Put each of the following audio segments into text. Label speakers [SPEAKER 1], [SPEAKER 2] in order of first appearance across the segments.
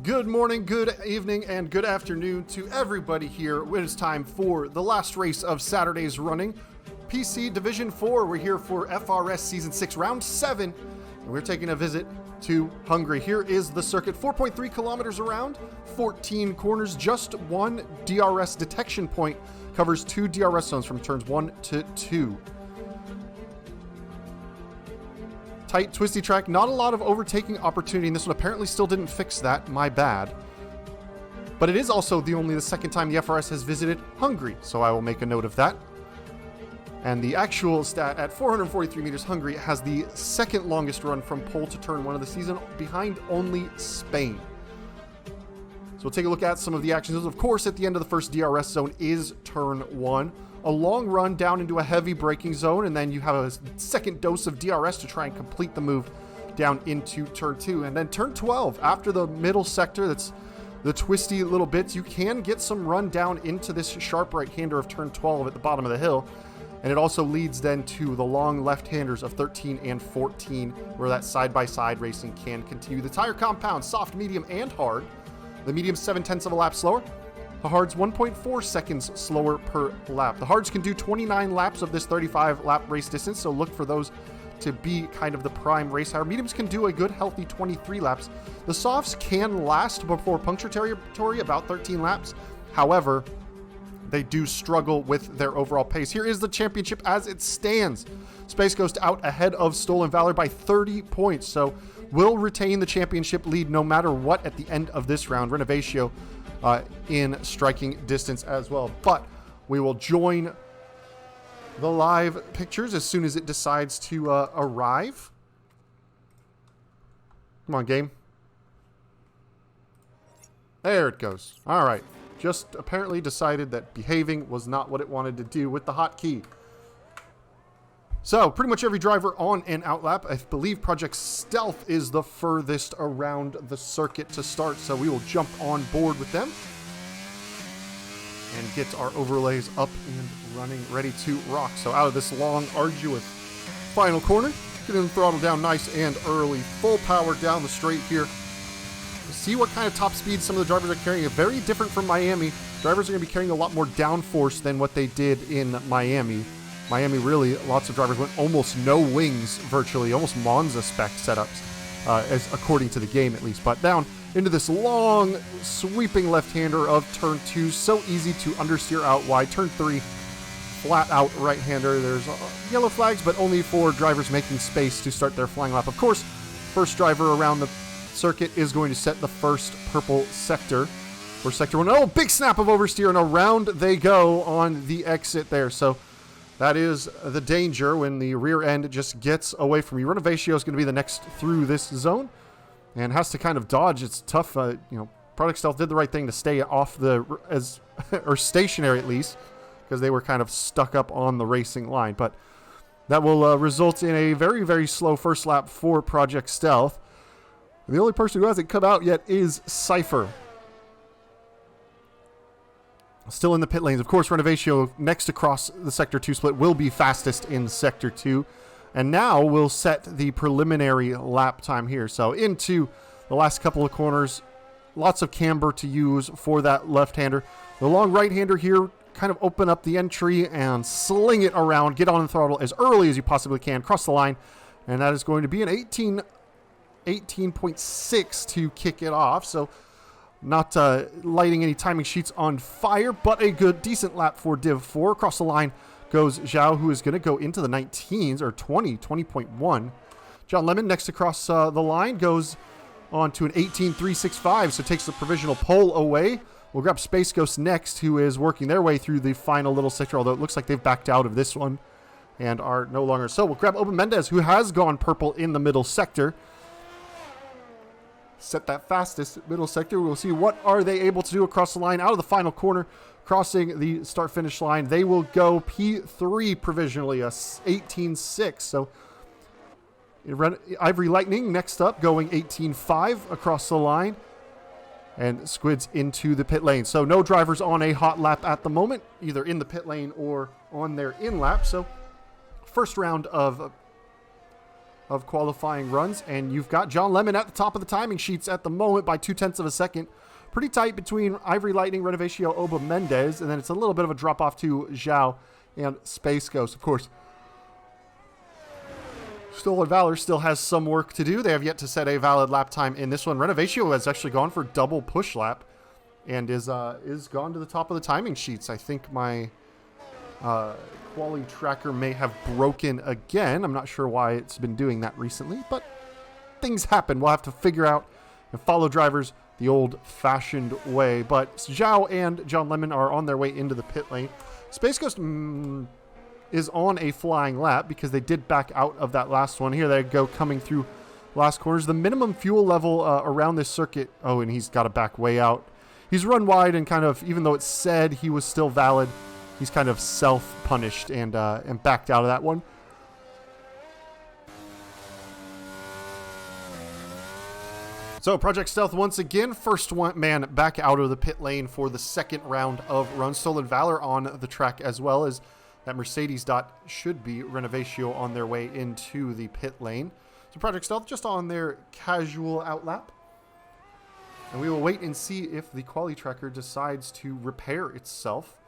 [SPEAKER 1] Good morning, good evening, and good afternoon to everybody here. It is time for the last race of Saturday's running. PC Division 4, we're here for FRS Season 6, Round 7, and we're taking a visit to Hungary. Here is the circuit, 4.3 kilometers around, 14 corners, just one DRS detection point, covers 2 DRS zones from turns 1 to 2. Tight, twisty track, not a lot of overtaking opportunity, and this one apparently still didn't fix that, my bad. But it is also the second time the FRS has visited Hungary, so I will make a note of that. And the actual stat, at 443 meters, Hungary has the second longest run from pole to turn 1 of the season, behind only Spain. So we'll take a look at some of the actions. Of course, at the end of the first DRS zone is turn 1. A long run down into a heavy braking zone, and then you have a second dose of DRS to try and complete the move down into turn 2. And then turn 12, after the middle sector, that's the twisty little bits, you can get some run down into this sharp right-hander of turn 12 at the bottom of the hill. And it also leads then to the long left-handers of 13 and 14, where that side-by-side racing can continue. The tire compound, soft, medium, and hard. The medium's 0.7 of a lap slower. The hard's 1.4 seconds slower per lap. The hards can do 29 laps of this 35-lap race distance, so look for those to be kind of the prime race hour. Mediums can do a good, healthy 23 laps. The softs can last before puncture territory, about 13 laps. However, they do struggle with their overall pace. Here is the championship as it stands. Space Ghost out ahead of Stolen Valor by 30 points, so will retain the championship lead no matter what at the end of this round. Renovatio in striking distance as well. But we will join the live pictures as soon as it decides to arrive. Come on, game. There it goes. All right. Just apparently decided that behaving was not what it wanted to do with the hotkey. So, pretty much every driver on an outlap. I believe Project Stealth is the furthest around the circuit to start, so we will jump on board with them and get our overlays up and running, ready to rock. So out of this long, arduous final corner, getting the throttle down nice and early, full power down the straight here. See what kind of top speed some of the drivers are carrying. Very different from Miami. Drivers are going to be carrying a lot more downforce than what they did in Miami. Miami, really, lots of drivers went almost no wings, virtually, almost Monza spec setups, as according to the game at least. But down into this long, sweeping left-hander of turn 2, so easy to understeer out wide. Turn 3, flat out right-hander. There's yellow flags, but only for drivers making space to start their flying lap. Of course, first driver around the circuit is going to set the first purple sector for sector 1. Oh, big snap of oversteer, and around they go on the exit there. So that is the danger when the rear end just gets away from you. Renovatio is going to be the next through this zone and has to kind of dodge. It's tough. Project Stealth did the right thing to stay off or stationary at least, because they were kind of stuck up on the racing line. But that will result in a very, very slow first lap for Project Stealth. And the only person who hasn't come out yet is Cypher. Still in the pit lanes. Of course, Renovatio next across the Sector 2 split will be fastest in Sector 2. And now we'll set the preliminary lap time here. So into the last couple of corners. Lots of camber to use for that left-hander. The long right-hander here, kind of open up the entry and sling it around. Get on the throttle as early as you possibly can. Cross the line. And that is going to be an 18.6 to kick it off. So not lighting any timing sheets on fire, but a good, decent lap for Div 4. Across the line goes Zhao, who is going to go into the 19s, or 20.1. John Lemon next across the line goes on to an 18.365, so takes the provisional pole away. We'll grab Space Ghost next, who is working their way through the final little sector, although it looks like they've backed out of this one and are no longer. So we'll grab Open Mendez, who has gone purple in the middle sector. Set that fastest middle sector. We'll see what are they able to do across the line out of the final corner, crossing the start-finish line. They will go P3 provisionally, a 18.6. So Ivory Lightning next up, going 18.5 across the line, and Squids into the pit lane. So no drivers on a hot lap at the moment, either in the pit lane or on their in lap. So first round of of qualifying runs. And you've got John Lemon at the top of the timing sheets at the moment by 0.2 of a second. Pretty tight between Ivory Lightning, Renovatio, Oba Mendez, and then it's a little bit of a drop-off to Zhao and Space Ghost. Of course, Stolen Valor still has some work to do. They have yet to set a valid lap time in this one. Renovatio has actually gone for double push lap and is gone to the top of the timing sheets. I think my quality tracker may have broken again. I'm not sure why it's been doing that recently, but things happen. We'll have to figure out and follow drivers the old-fashioned way. But Zhao and John Lemon are on their way into the pit lane. Space Ghost is on a flying lap because they did back out of that last one. Here they go, coming through last corners. The minimum fuel level around this circuit. Oh, and he's got to back way out. He's run wide and kind of, even though it said he was still valid, he's kind of self-punished and backed out of that one. So Project Stealth once again, first one man back out of the pit lane for the second round of runs. Stolen Valor on the track as well as that Mercedes dot should be Renovatio on their way into the pit lane. So Project Stealth just on their casual outlap. And we will wait and see if the quality tracker decides to repair itself.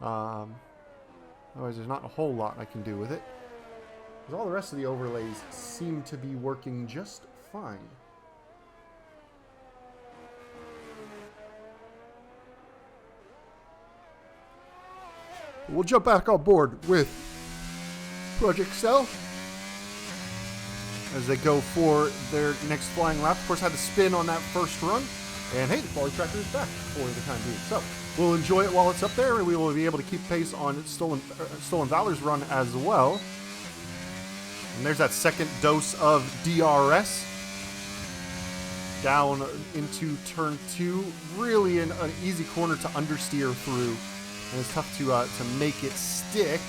[SPEAKER 1] Otherwise, there's not a whole lot I can do with it, because all the rest of the overlays seem to be working just fine. We'll jump back on board with Project Stealth as they go for their next flying lap. Of course, had to spin on that first run. And hey, the quality tracker is back for the time being. So we'll enjoy it while it's up there, and we will be able to keep pace on Stolen Valor's run as well. And there's that second dose of DRS. Down into turn 2. Really an easy corner to understeer through. And it's tough to make it stick.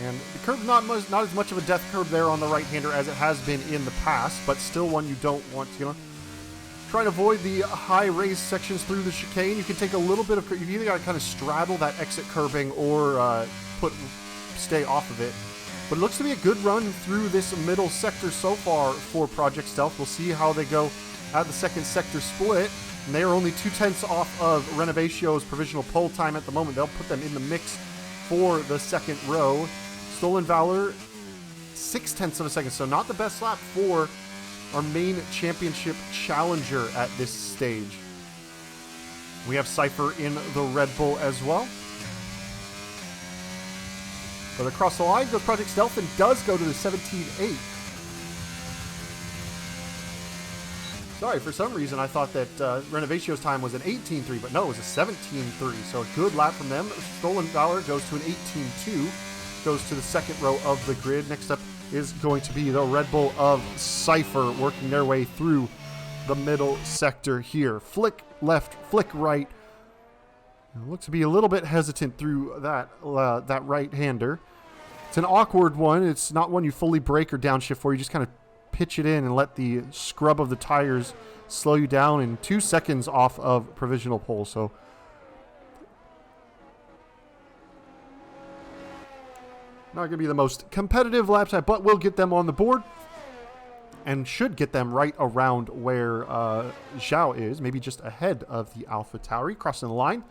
[SPEAKER 1] And the curve, not as much of a death curve there on the right-hander as it has been in the past, but still one you don't want to, try to avoid the high raised sections through the chicane. You can take a little bit of, you either got to kind of straddle that exit curbing or stay off of it. But it looks to be a good run through this middle sector so far for Project Stealth. We'll see how they go at the second sector split. And they are only 0.2 off of Renovatio's provisional pole time at the moment. They'll put them in the mix for the second row. Stolen Valor, 0.6 of a second. So not the best lap for our main championship challenger at this stage. We have Cypher in the Red Bull as well. But across the line goes Project Stealth and does go to the 17.8. Sorry, for some reason I thought that Renovatio's time was an 18.3, but no, it was a 17.3. So a good lap from them. Stolen Valor goes to an 18.2, goes to the second row of the grid. Next up is going to be the Red Bull of Cypher, working their way through the middle sector here. Flick left, flick right. Looks to be a little bit hesitant through that right-hander. It's an awkward one. It's not one you fully brake or downshift for. You just kind of pitch it in and let the scrub of the tires slow you down in 2 seconds off of provisional pole. So not going to be the most competitive lap time, but we'll get them on the board and should get them right around where Zhao is, maybe just ahead of the Alpha Tauri, crossing the line.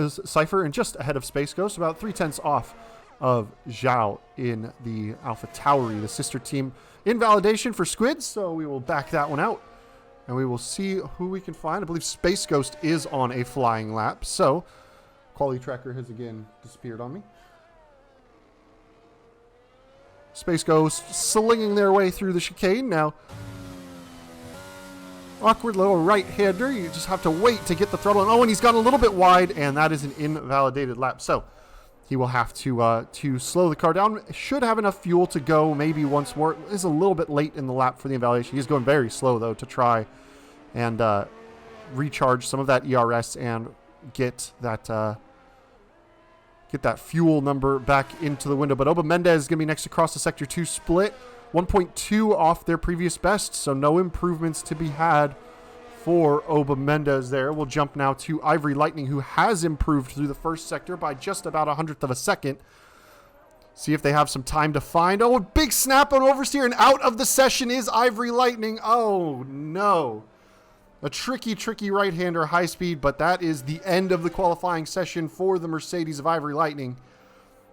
[SPEAKER 1] Cypher and just ahead of Space Ghost, about 0.3 off of Zhao in the Alpha Tauri, the sister team. Invalidation for Squids, so we will back that one out. And we will see who we can find. I believe Space Ghost is on a flying lap, so quality tracker has again disappeared on me. Space Ghost slinging their way through the chicane. Now, awkward little right-hander. You just have to wait to get the throttle. Oh, and he's gone a little bit wide, and that is an invalidated lap. So he will have to slow the car down. Should have enough fuel to go maybe once more. It is a little bit late in the lap for the invalidation. He's going very slow, though, to try and recharge some of that ERS and get that fuel number back into the window. But Oba Mendez is going to be next across the Sector 2 split. 1.2 off their previous best, so no improvements to be had for Oba Mendez there. We'll jump now to Ivory Lightning, who has improved through the first sector by just about 100th of a second. See if they have some time to find. Oh, a big snap on oversteer, and out of the session is Ivory Lightning. Oh, no. A tricky right-hander, high speed, but that is the end of the qualifying session for the Mercedes of Ivory Lightning.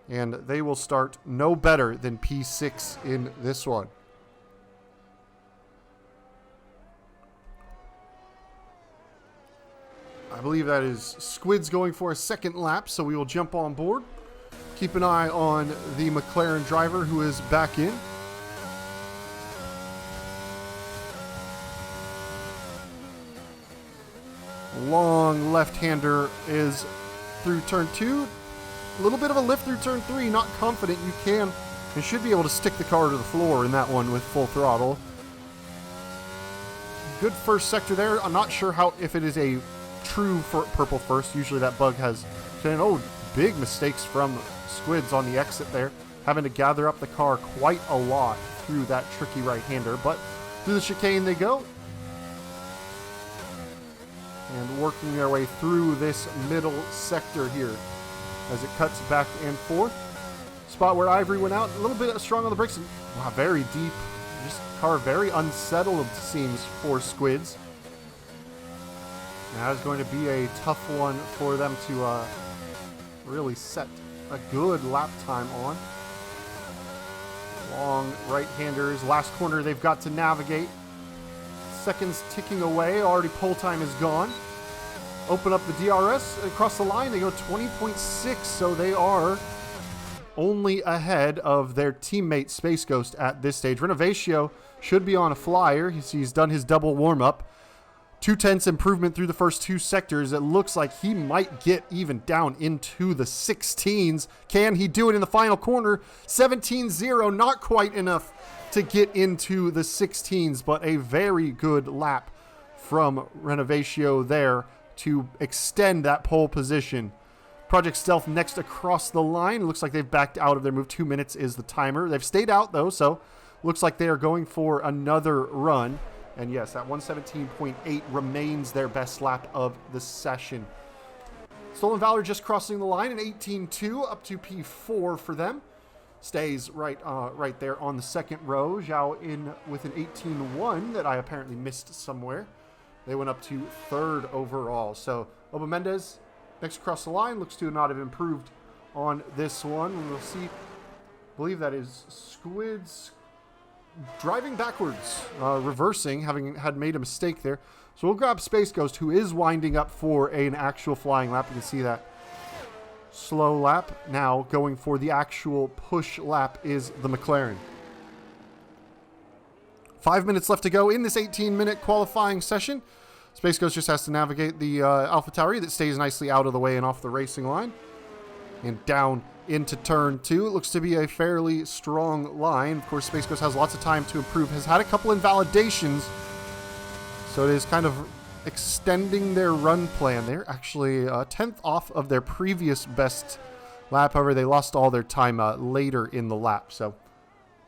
[SPEAKER 1] And they will start no better than P6 in this one. I believe that is Squids going for a second lap, so we will jump on board. Keep an eye on the McLaren driver who is back in. Long left-hander is through turn 2. A little bit of a lift through turn 3. Not confident you can and should be able to stick the car to the floor in that one with full throttle. Good first sector there. I'm not sure if it is a true purple first. Usually that bug has... Oh, big mistakes from Squids on the exit there. Having to gather up the car quite a lot through that tricky right-hander. But through the chicane they go. And working their way through this middle sector here as it cuts back and forth. Spot where Ivory went out. A little bit strong on the brakes. And, wow, very deep. This car very unsettled, it seems, for Squids. That is going to be a tough one for them to really set a good lap time on. Long right-handers. Last corner they've got to navigate. Seconds ticking away. Already pole time is gone. Open up the DRS across the line. They go 20.6, so they are only ahead of their teammate Space Ghost at this stage. Renovatio should be on a flyer. He's done his double warm-up. 0.2 improvement through the first two sectors. It looks like he might get even down into the 16s. Can he do it in the final corner? 17.0, not quite enough to get into the 16s, but a very good lap from Renovatio there to extend that pole position. Project Stealth next across the line. Looks like they've backed out of their move. 2 minutes is the timer. They've stayed out though, so looks like they are going for another run. And yes, that 117.8 remains their best lap of the session. Stolen Valor just crossing the line, an 18.2 up to P4 for them. Stays right there on the second row. Zhao in with an 18.1 that I apparently missed somewhere. They went up to third overall. So Oba Mendez next across the line looks to not have improved on this one. We'll see. I believe that is Squids driving backwards, reversing, having had made a mistake there. So we'll grab Space Ghost, who is winding up for an actual flying lap. You can see that slow lap. Now going for the actual push lap is the McLaren. 5 minutes left to go in this 18-minute qualifying session. Space Ghost just has to navigate the Alpha Tauri that stays nicely out of the way and off the racing line. And down into turn 2. It looks to be a fairly strong line. Of course, Space Ghost has lots of time to improve. Has had a couple invalidations. So it is kind of extending their run plan. They're actually 10th off of their previous best lap. However, they lost all their time later in the lap. So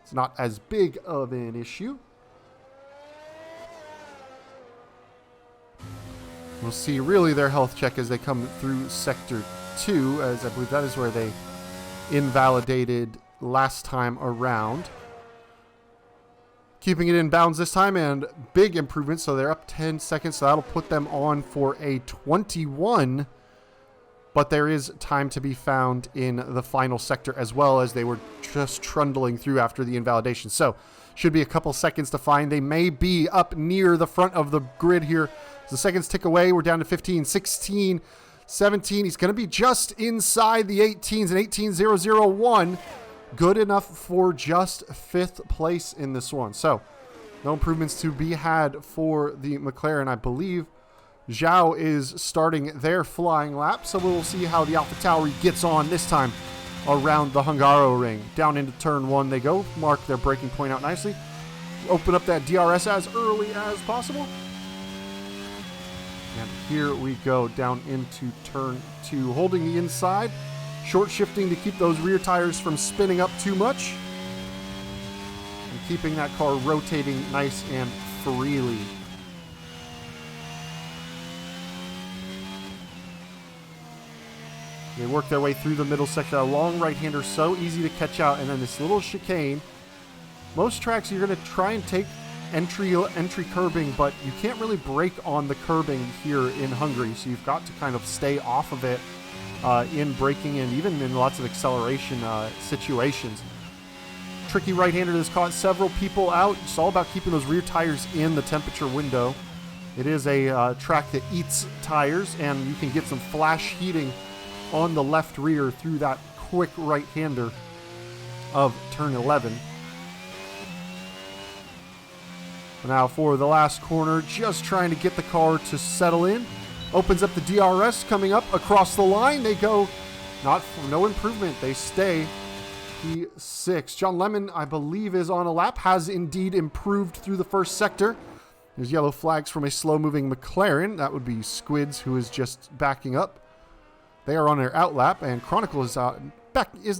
[SPEAKER 1] it's not as big of an issue. We'll see really their health check as they come through Sector 2, as I believe that is where they invalidated last time around. Keeping it in bounds this time, and big improvement, so they're up 10 seconds, so that'll put them on for a 21. But there is time to be found in the final sector as well, as they were just trundling through after the invalidation. So should be a couple seconds to find. They may be up near the front of the grid here. The seconds tick away. We're down to 15, 16, 17. He's going to be just inside the 18s, an 18.001. Good enough for just 5th place in this one. So no improvements to be had for the McLaren, I believe. Zhao is starting their flying lap, so we'll see how the Alpha Tauri gets on this time around the Hungaro ring. Down into turn 1 they go. Mark their braking point out nicely. Open up that DRS as early as possible. And here we go down into turn 2. Holding the inside. Short shifting to keep those rear tires from spinning up too much. And keeping that car rotating nice and freely. They work their way through the middle section. A long right-hander, so easy to catch out. And then this little chicane. Most tracks you're going to try and take entry curbing, but you can't really brake on the curbing here in Hungary. So you've got to kind of stay off of it in braking and even in lots of acceleration situations. Tricky right-hander that's caught several people out. It's all about keeping those rear tires in the temperature window. It is a track that eats tires, and you can get some flash heating on the left rear through that quick right-hander of turn 11. Now for the last corner, just trying to get the car to settle in. Opens up the DRS coming up across the line. They go, no improvement. They stay P6. John Lemon, I believe, is on a lap. Has indeed improved through the first sector. There's yellow flags from a slow-moving McLaren. That would be Squids, who is just backing up. They are on their out lap, and Chronicle is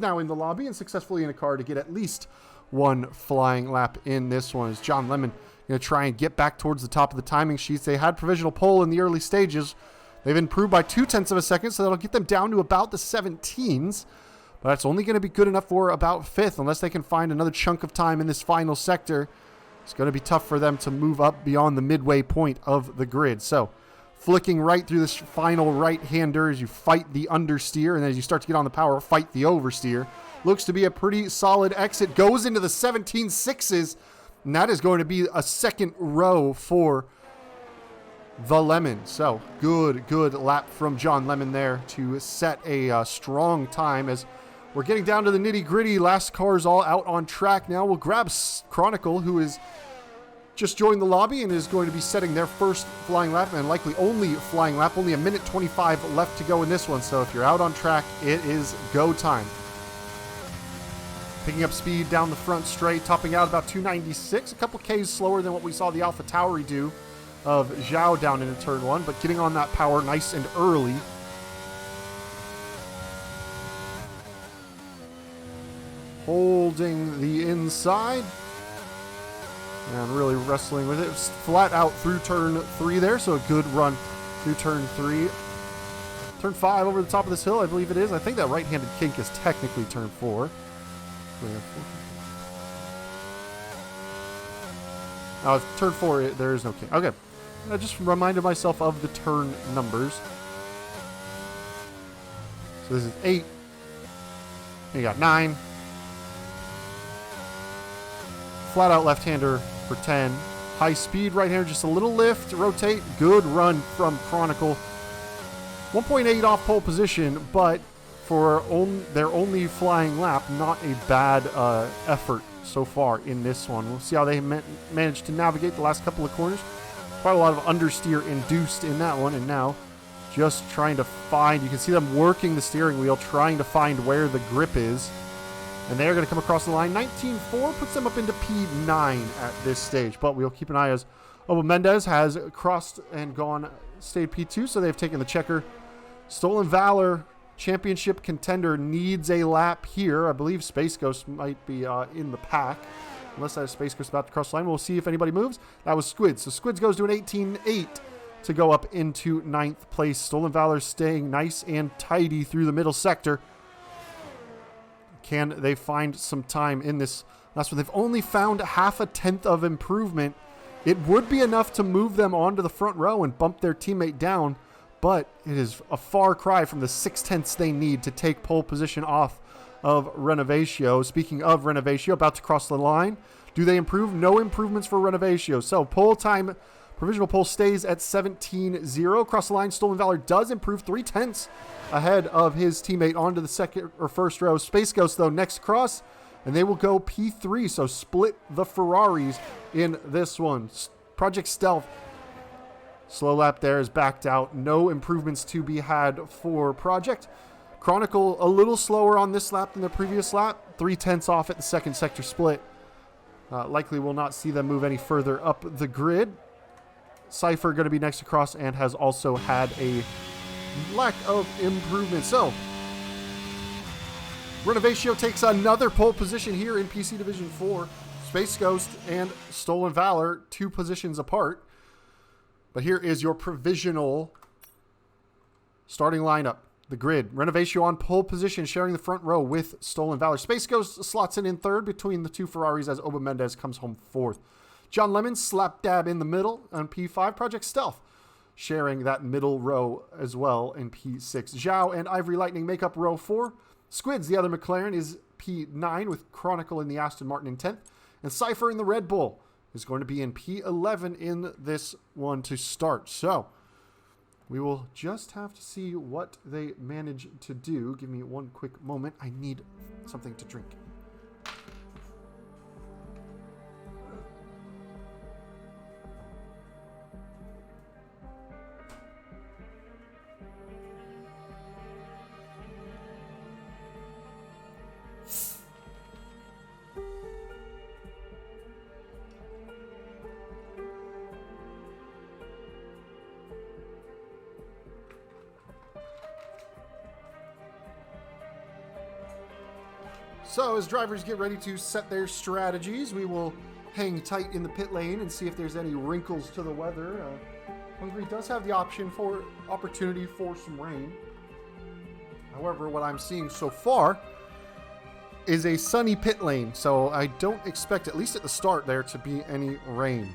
[SPEAKER 1] now in the lobby and successfully in a car to get at least one flying lap in this one. As John Lemon going to try and get back towards the top of the timing sheets. They had provisional pole in the early stages. They've improved by 0.2 of a second, so that'll get them down to about the 17s. But that's only going to be good enough for about 5th, unless they can find another chunk of time in this final sector. It's going to be tough for them to move up beyond the midway point of the grid. So, flicking right through this final right-hander as you fight the understeer, and as you start to get on the power, fight the oversteer. Looks to be a pretty solid exit. Goes into the 17.6s, and that is going to be a second row for the Lemon. So, good lap from John Lemon there to set a strong time. As we're getting down to the nitty-gritty, last cars all out on track now. We'll grab Chronicle, who is just joined the lobby and is going to be setting their first flying lap, and likely only flying lap. Only 1:25 left to go in this one, so if you're out on track, it is go time. Picking up speed down the front straight, topping out about 296, a couple Ks slower than what we saw the Alpha Tauri do of Zhao down into turn 1, but getting on that power nice and early. Holding the inside and really wrestling with it. It was flat out through turn 3 there, so a good run through turn 3. Turn 5 over the top of this hill, I believe it is. I think that right-handed kink is technically turn 4. Turn 4, there is no kink. Okay. I just reminded myself of the turn numbers. So this is 8. You got 9. Flat out left-hander for 10. High speed right-hander, just a little lift, rotate. Good run from Chronicle. 1.8 off pole position, but for their only flying lap, not a bad effort so far in this one. We'll see how they managed to navigate the last couple of corners. Quite a lot of understeer induced in that one, and now just trying to find, you can see them working the steering wheel, trying to find where the grip is. And they're going to come across the line. 19.4 puts them up into P9 at this stage. But we'll keep an eye as Obo Mendez has crossed and stayed P2, so they've taken the checker. Stolen Valor, championship contender, needs a lap here. I believe Space Ghost might be in the pack. Unless that is Space Ghost about to cross the line. We'll see if anybody moves. That was Squids. So Squids goes to an 18.8 to go up into 9th place. Stolen Valor staying nice and tidy through the middle sector. Can they find some time in this last one? They've only found 0.5 of improvement. It would be enough to move them onto the front row and bump their teammate down, but it is a far cry from the 0.6 they need to take pole position off of Renovatio. Speaking of Renovatio, about to cross the line. Do they improve? No improvements for Renovatio. So pole time, provisional pole stays at 17.0. Cross the line, Stolen Valor does improve 0.3 ahead of his teammate onto the second or first row. Space Ghost, though, next cross, and they will go P3, so split the Ferraris in this one. Project Stealth, slow lap there, is backed out. No improvements to be had for Project. Chronicle, a little slower on this lap than the previous lap. 0.3 off at the second sector split. Likely will not see them move any further up the grid. Cypher going to be next across and has also had a lack of improvement. So, Renovatio takes another pole position here in PC Division 4. Space Ghost and Stolen Valor, 2 positions apart. But here is your provisional starting lineup. the grid. Renovatio on pole position, sharing the front row with Stolen Valor. Space Ghost slots in third between the two Ferraris as Oba Mendez comes home fourth. John Lemon slap dab in the middle on P5. Project Stealth sharing that middle row as well in P6. Zhao and Ivory Lightning make up row 4. Squids, the other McLaren, is P9 with Chronicle in the Aston Martin in 10th. And Cypher in the Red Bull is going to be in P11 in this one to start. So we will just have to see what they manage to do. Give me one quick moment. I need something to drink. So as drivers get ready to set their strategies, we will hang tight in the pit lane and see if there's any wrinkles to the weather. Hungary does have the opportunity for some rain. However, what I'm seeing so far is a sunny pit lane, so I don't expect, at least at the start, there to be any rain.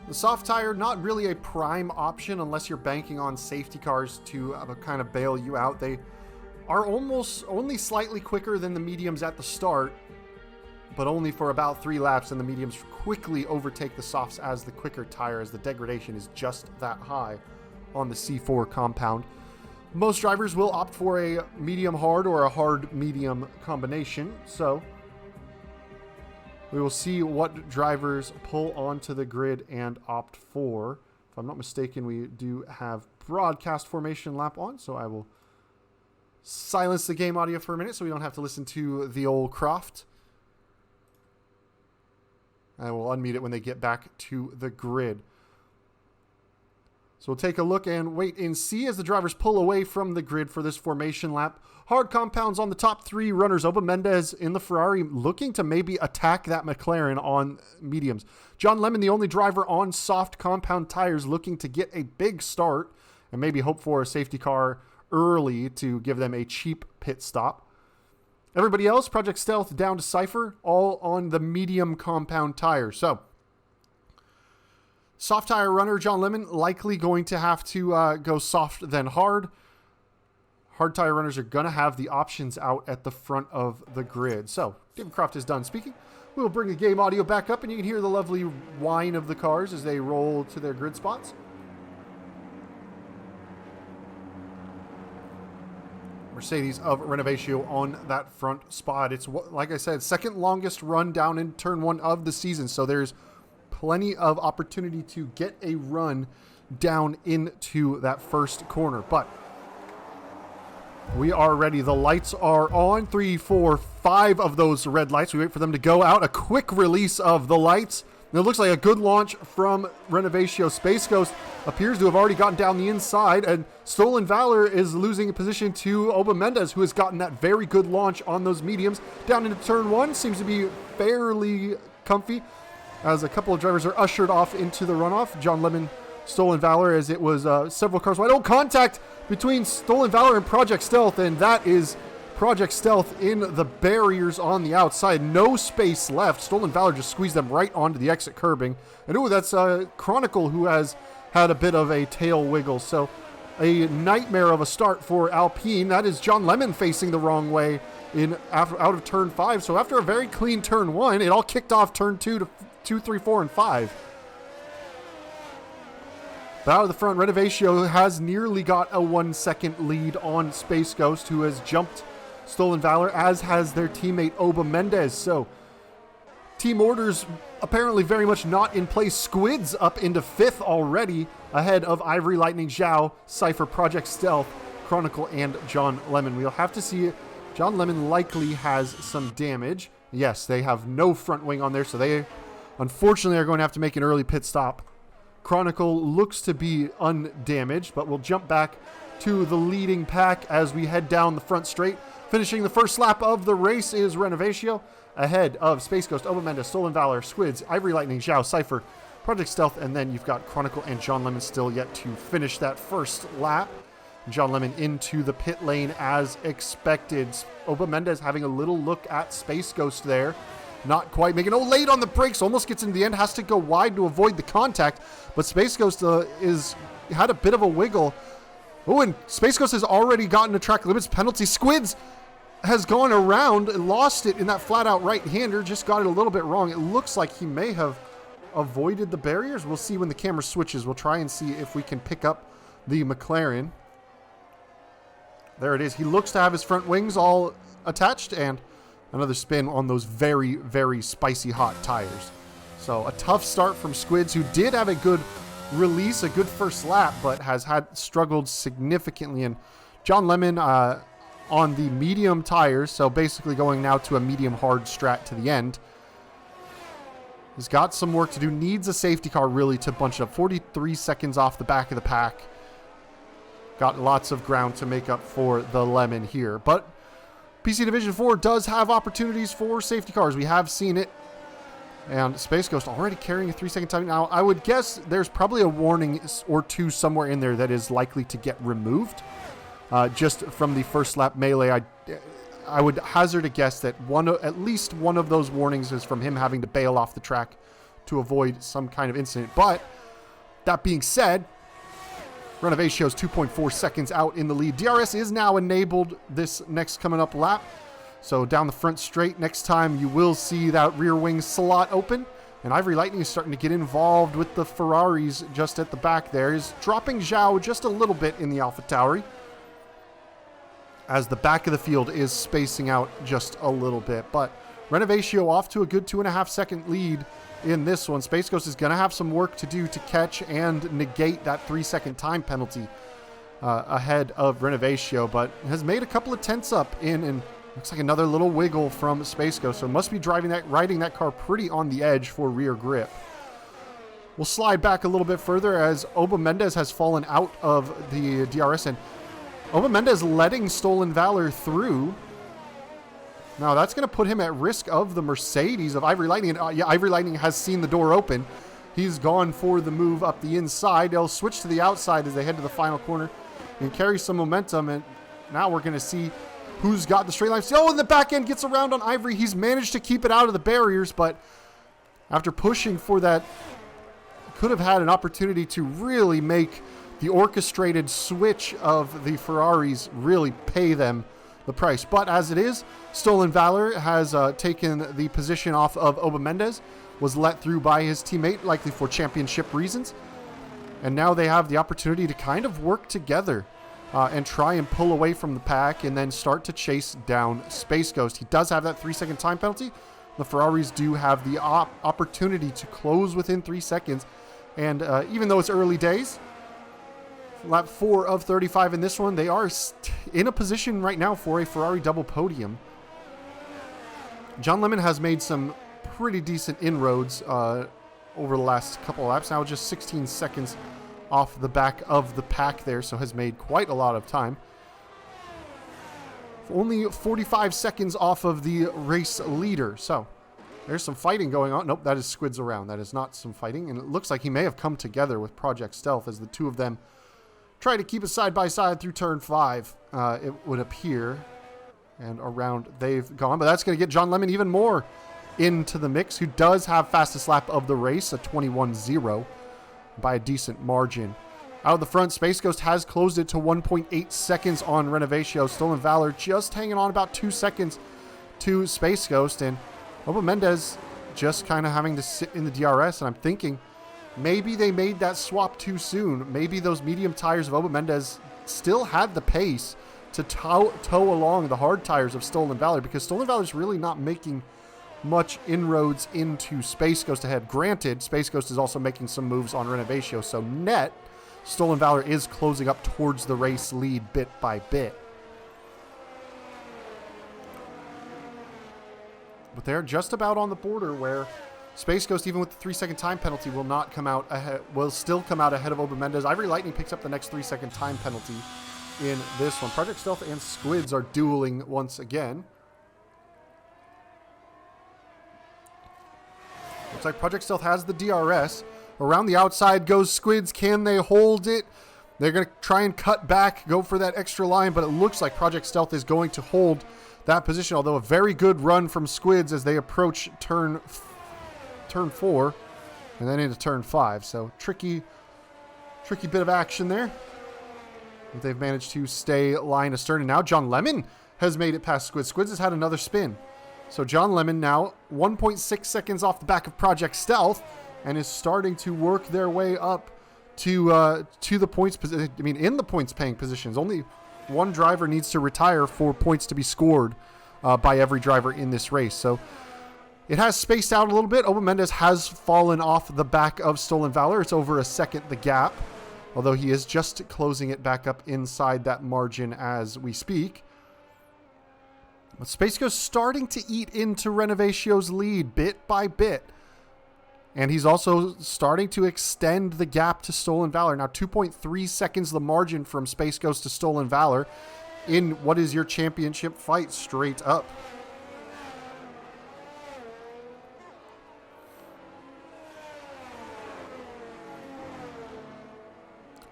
[SPEAKER 1] The soft tire, not really a prime option unless you're banking on safety cars to kind of bail you out. They are almost only slightly quicker than the mediums at the start, but only for about 3 laps, and the mediums quickly overtake the softs as the quicker tire, as the degradation is just that high on the C4 compound. Most drivers will opt for a medium hard or a hard medium combination, so we will see what drivers pull onto the grid and opt for. If I'm not mistaken, we do have broadcast formation lap on, so I will silence the game audio for a minute so we don't have to listen to the old Croft. I will unmute it when they get back to the grid. So we'll take a look and wait and see as the drivers pull away from the grid for this formation lap. Hard compounds on the top 3 runners. Oba Mendez in the Ferrari looking to maybe attack that McLaren on mediums. John Lemon, the only driver on soft compound tires, looking to get a big start and maybe hope for a safety car early to give them a cheap pit stop. Everybody else, Project Stealth down to Cypher, all on the medium compound tire. So soft tire runner John Lemon likely going to have to go soft then hard. Hard tire runners are going to have the options out at the front of the grid. So David Croft is done speaking. We'll bring the game audio back up and you can hear the lovely whine of the cars as they roll to their grid spots. Mercedes of Renovatio on that front spot. It's, like I said, second longest run down in turn 1 of the season. So there's plenty of opportunity to get a run down into that first corner. But we are ready. The lights are on. 3, 4, 5 of those red lights. We wait for them to go out. A quick release of the lights. And it looks like a good launch from Renovatio. Space Ghost appears to have already gotten down the inside. And Stolen Valor is losing position to Oba Mendez, who has gotten that very good launch on those mediums. Down into turn 1. Seems to be fairly comfy as a couple of drivers are ushered off into the runoff. John Lemon, Stolen Valor, as it was several cars wide. Oh, contact between Stolen Valor and Project Stealth, and that is Project Stealth in the barriers on the outside. No space left. Stolen Valor just squeezed them right onto the exit curbing. And ooh, that's Chronicle, who has had a bit of a tail wiggle. So a nightmare of a start for Alpine. That is John Lemon facing the wrong way out of turn 5. So after a very clean turn 1, it all kicked off turn 2 to 2, 3, 4, and 5. But out of the front, Renovatio has nearly got a 1-second lead on Space Ghost, who has jumped Stolen Valor, as has their teammate Oba Mendez. So team orders apparently very much not in place. Squids up into 5th already, ahead of Ivory Lightning, Zhao, Cypher, Project Stealth, Chronicle, and John Lemon. We'll have to see. John Lemon likely has some damage. Yes, they have no front wing on there, so they unfortunately are going to have to make an early pit stop. Chronicle looks to be undamaged, but we'll jump back to the leading pack as we head down the front straight. Finishing the first lap of the race is Renovatio, ahead of Space Ghost, Oba Mendez, Stolen Valor, Squids, Ivory Lightning, Zhao, Cypher, Project Stealth, and then you've got Chronicle and John Lemon still yet to finish that first lap. John Lemon into the pit lane as expected. Oba Mendez having a little look at Space Ghost there. Not quite making, late on the brakes, almost gets into the end, has to go wide to avoid the contact, but Space Ghost had a bit of a wiggle. Oh, and Space Ghost has already gotten a track limits penalty. Squids has gone around and lost it in that flat-out right-hander, just got it a little bit wrong. It looks like he may have avoided the barriers. We'll see when the camera switches. We'll try and see if we can pick up the McLaren. There it is. He looks to have his front wings all attached, and another spin on those very, very spicy hot tires. So a tough start from Squids, who did have a good release, a good first lap, but has struggled significantly. And John Lemon on the medium tires, so basically going now to a medium hard strat to the end, has got some work to do, needs a safety car really to bunch it up. 43 seconds off the back of the pack. Got lots of ground to make up for the Lemon here. But PC Division 4 does have opportunities for safety cars. We have seen it. And Space Ghost already carrying a 3-second time. Now, I would guess there's probably a warning or two somewhere in there that is likely to get removed. Just from the first lap melee, I would hazard a guess that at least one of those warnings is from him having to bail off the track to avoid some kind of incident. But that being said, Renovatio's 2.4 seconds out in the lead. DRS is now enabled this next coming up lap. So down the front straight, next time you will see that rear wing slot open. And Ivory Lightning is starting to get involved with the Ferraris just at the back there. He's dropping Zhao just a little bit in the AlphaTauri, as the back of the field is spacing out just a little bit. But Renovatio off to a good 2.5 second lead in this one. Space Ghost is going to have some work to do to catch and negate that 3-second time penalty ahead of Renovatio, but has made a couple of tenths up in, and looks like another little wiggle from Space Ghost. So must be riding that car pretty on the edge for rear grip. We'll slide back a little bit further as Oba Mendez has fallen out of the DRS, and Oba Mendez letting Stolen Valor through. Now that's going to put him at risk of the Mercedes of Ivory Lightning. And, Ivory Lightning has seen the door open. He's gone for the move up the inside. They'll switch to the outside as they head to the final corner and carry some momentum. And now we're going to see who's got the straight line. Oh, and the back end gets around on Ivory. He's managed to keep it out of the barriers, but after pushing for that, could have had an opportunity to really make the orchestrated switch of the Ferraris really pay them the price. But as it is, Stolen Valor has taken the position off of Oba Mendez, was let through by his teammate, likely for championship reasons. And now they have the opportunity to kind of work together and try and pull away from the pack and then start to chase down Space Ghost. He does have that 3-second time penalty. The Ferraris do have the opportunity to close within 3 seconds. And even though it's early days, lap 4 of 35 in this one, they are in a position right now for a Ferrari double podium. John Lemon has made some pretty decent inroads over the last couple of laps. Now just 16 seconds off the back of the pack there, so has made quite a lot of time. Only 45 seconds off of the race leader. So there's some fighting going on. Nope, that is Squids around. That is not some fighting. And it looks like he may have come together with Project Stealth as the two of them try to keep it side by side through turn 5, it would appear. And around they've gone. But that's going to get John Lemon even more into the mix, who does have fastest lap of the race, a 21.0 by a decent margin. Out of the front, Space Ghost has closed it to 1.8 seconds on Renovatio. Stolen Valor just hanging on about 2 seconds to Space Ghost. And Oba Mendez just kind of having to sit in the DRS. And I'm thinking maybe they made that swap too soon. Maybe those medium tires of Oba Mendez still had the pace to tow along the hard tires of Stolen Valor, because Stolen Valor is really not making much inroads into Space Ghost ahead. Granted, Space Ghost is also making some moves on Renovatio, so net, Stolen Valor is closing up towards the race lead bit by bit. But they're just about on the border where Space Ghost, even with the 3-second time penalty, will not come out ahead. Will still come out ahead of Oba Mendez. Ivory Lightning picks up the next 3-second time penalty in this one. Project Stealth and Squids are dueling once again. Looks like Project Stealth has the DRS. Around the outside goes Squids. Can they hold it? They're going to try and cut back, go for that extra line, but it looks like Project Stealth is going to hold that position, although a very good run from Squids as they approach turn 4 and then into turn 5. So tricky bit of action there. But they've managed to stay line astern, and now John Lemon has made it past Squids. Squids has had another spin. So John Lemon now 1.6 seconds off the back of Project Stealth and is starting to work their way up to the points position. I mean, in the points paying positions. Only one driver needs to retire for points to be scored by every driver in this race. So it has spaced out a little bit. Oba Mendez has fallen off the back of Stolen Valor. It's over a second the gap, although he is just closing it back up inside that margin as we speak. But Space Ghost starting to eat into Renovatio's lead bit by bit. And he's also starting to extend the gap to Stolen Valor. Now 2.3 seconds the margin from Space Ghost to Stolen Valor in what is your championship fight straight up.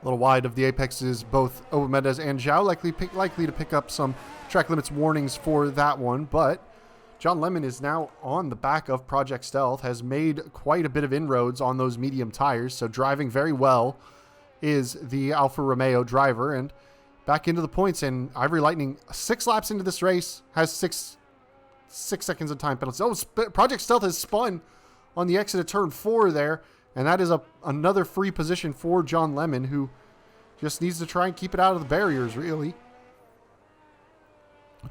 [SPEAKER 1] A little wide of the apexes, both Oba Mendez and Zhao likely to pick up some track limits warnings for that one, but John Lemon is now on the back of Project Stealth, has made quite a bit of inroads on those medium tires, so driving very well is the Alfa Romeo driver, and back into the points, and Ivory Lightning 6 laps into this race has 6 seconds of time penalty. Oh, Project Stealth has spun on the exit of turn 4 there, and that is another free position for John Lemon, who just needs to try and keep it out of the barriers, really.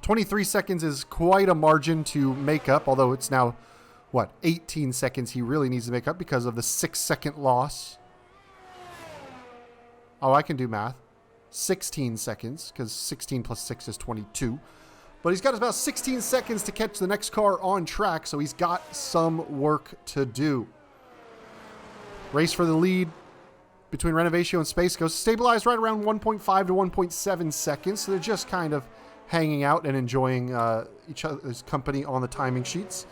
[SPEAKER 1] 23 seconds is quite a margin to make up, although it's now, 18 seconds he really needs to make up because of the 6-second loss. Oh, I can do math. 16 seconds, because 16 plus 6 is 22. But he's got about 16 seconds to catch the next car on track, so he's got some work to do. Race for the lead between Renovatio and Space Ghost stabilized right around 1.5 to 1.7 seconds, so they're just kind of hanging out and enjoying each other's company on the timing sheets.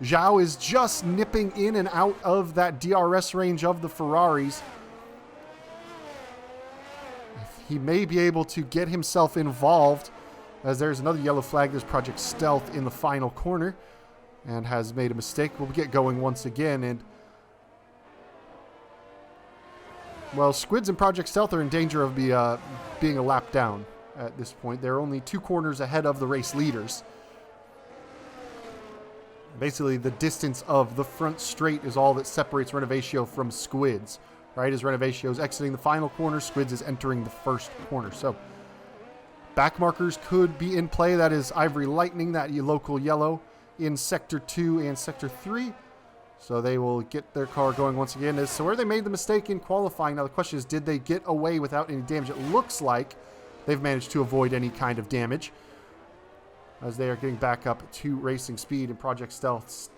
[SPEAKER 1] Zhao is just nipping in and out of that DRS range of the Ferraris. He may be able to get himself involved, as there's another yellow flag. There's Project Stealth in the final corner and has made a mistake. We'll get going once again, and well, Squids and Project Stealth are in danger of being a lap down at this point. They're only 2 corners ahead of the race leaders. Basically, the distance of the front straight is all that separates Renovatio from Squids, right? As Renovatio is exiting the final corner, Squids is entering the first corner. So, back markers could be in play. That is Ivory Lightning, that local yellow, in Sector 2 and Sector 3. So they will get their car going once again. So where they made the mistake in qualifying, now the question is, did they get away without any damage? It looks like they've managed to avoid any kind of damage, as they are getting back up to racing speed, and Project Stealth